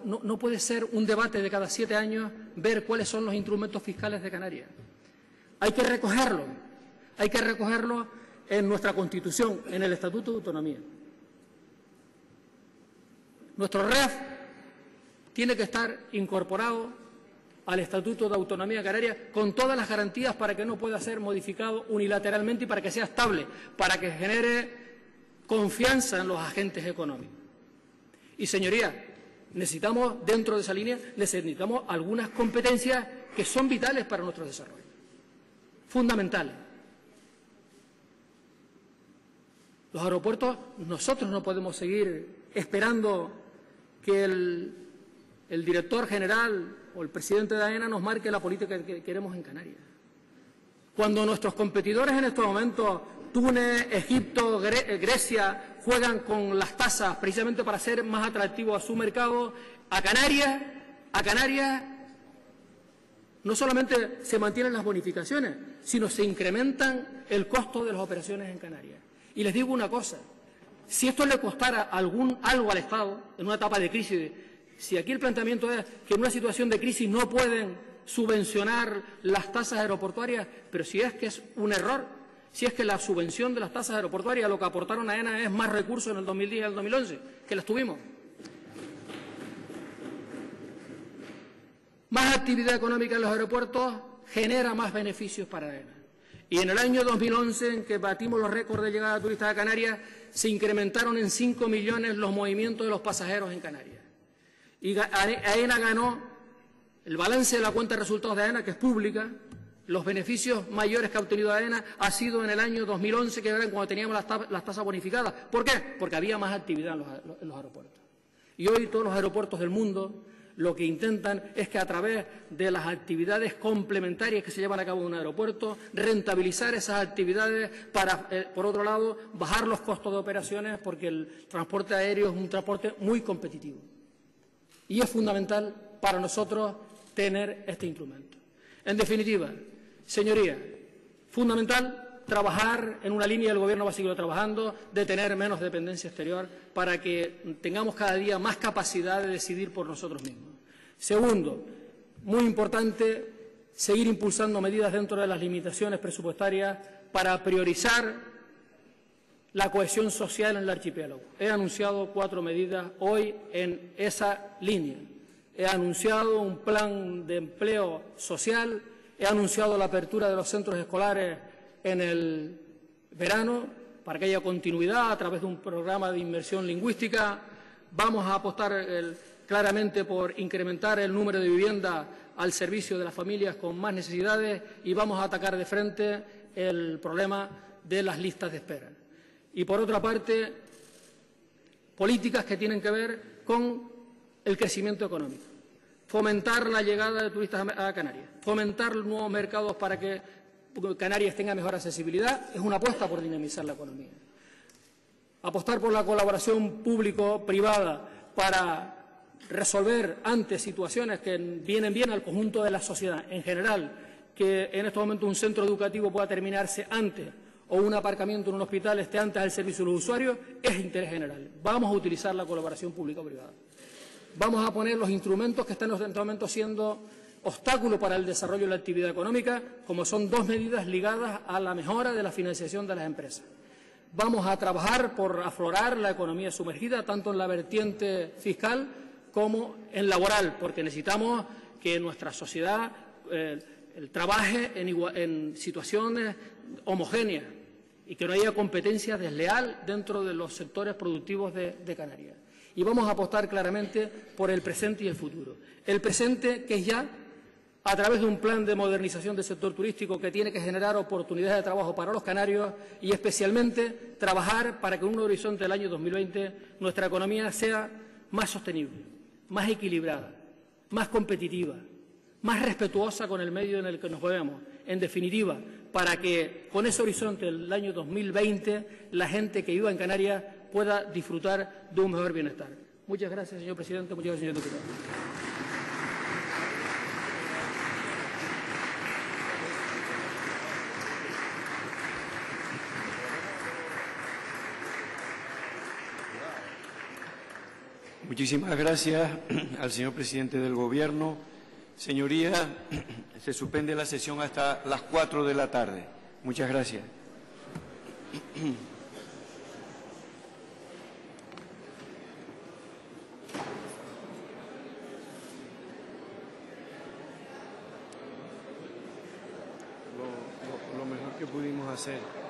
Speaker 1: no puede ser un debate de cada 7 años ver cuáles son los instrumentos fiscales de Canarias. Hay que recogerlo en nuestra Constitución, en el Estatuto de Autonomía. Nuestro REF tiene que estar incorporado al Estatuto de Autonomía Canaria con todas las garantías para que no pueda ser modificado unilateralmente y para que sea estable, para que genere confianza en los agentes económicos. Y, señorías, necesitamos, dentro de esa línea, necesitamos algunas competencias que son vitales para nuestro desarrollo, fundamentales. Los aeropuertos, nosotros no podemos seguir esperando que el director general o el presidente de AENA nos marque la política que queremos en Canarias. Cuando nuestros competidores en estos momentos, Túnez, Egipto, Grecia, juegan con las tasas precisamente para ser más atractivos a su mercado, a Canarias no solamente se mantienen las bonificaciones, sino se incrementan el costo de las operaciones en Canarias. Y les digo una cosa, si esto le costara algo al Estado en una etapa de crisis, si aquí el planteamiento es que en una situación de crisis no pueden subvencionar las tasas aeroportuarias, pero si es que es un error, si es que la subvención de las tasas aeroportuarias, lo que aportaron a AENA es más recursos en el 2010 y en el 2011, que las tuvimos. Más actividad económica en los aeropuertos genera más beneficios para AENA. Y en el año 2011, en que batimos los récords de llegada de turistas a Canarias, se incrementaron en 5 millones los movimientos de los pasajeros en Canarias. Y AENA ganó el balance de la cuenta de resultados de AENA, que es pública. Los beneficios mayores que ha obtenido AENA ha sido en el año 2011, que era cuando teníamos las tasas bonificadas. ¿Por qué? Porque había más actividad en los aeropuertos. Y hoy todos los aeropuertos del mundo lo que intentan es que a través de las actividades complementarias que se llevan a cabo en un aeropuerto, rentabilizar esas actividades para, por otro lado, bajar los costos de operaciones, porque el transporte aéreo es un transporte muy competitivo. Y es fundamental para nosotros tener este instrumento. En definitiva, señorías, fundamental trabajar en una línea, el Gobierno va a seguir trabajando, de tener menos dependencia exterior para que tengamos cada día más capacidad de decidir por nosotros mismos. Segundo, muy importante, seguir impulsando medidas dentro de las limitaciones presupuestarias para priorizar la cohesión social en el archipiélago. He anunciado 4 medidas hoy en esa línea. He anunciado un plan de empleo social, he anunciado la apertura de los centros escolares en el verano para que haya continuidad a través de un programa de inmersión lingüística. Vamos a apostar claramente por incrementar el número de viviendas al servicio de las familias con más necesidades y vamos a atacar de frente el problema de las listas de espera. Y, por otra parte, políticas que tienen que ver con el crecimiento económico, fomentar la llegada de turistas a Canarias, fomentar nuevos mercados para que Canarias tenga mejor accesibilidad, es una apuesta por dinamizar la economía. Apostar por la colaboración público-privada para resolver antes situaciones que vienen bien al conjunto de la sociedad en general, que en este momento un centro educativo pueda terminarse antes o un aparcamiento en un hospital esté antes al servicio de los usuarios, es de interés general. Vamos a utilizar la colaboración público-privada. Vamos a poner los instrumentos que están en este momento siendo obstáculo para el desarrollo de la actividad económica, como son 2 medidas ligadas a la mejora de la financiación de las empresas. Vamos a trabajar por aflorar la economía sumergida, tanto en la vertiente fiscal como en laboral, porque necesitamos que nuestra sociedad trabaje en situaciones homogéneas y que no haya competencia desleal dentro de los sectores productivos de Canarias. Y vamos a apostar claramente por el presente y el futuro. El presente, que es ya, a través de un plan de modernización del sector turístico que tiene que generar oportunidades de trabajo para los canarios y especialmente trabajar para que en un horizonte del año 2020 nuestra economía sea más sostenible, más equilibrada, más competitiva, más respetuosa con el medio en el que nos movemos. En definitiva, para que con ese horizonte del año 2020 la gente que viva en Canarias pueda disfrutar de un mejor bienestar. Muchas gracias, señor presidente. Muchas gracias, señor diputado.
Speaker 2: Muchísimas gracias al señor presidente del Gobierno. Señorías, se suspende la sesión hasta las 4 de la tarde. Muchas gracias. Lo mejor que pudimos hacer.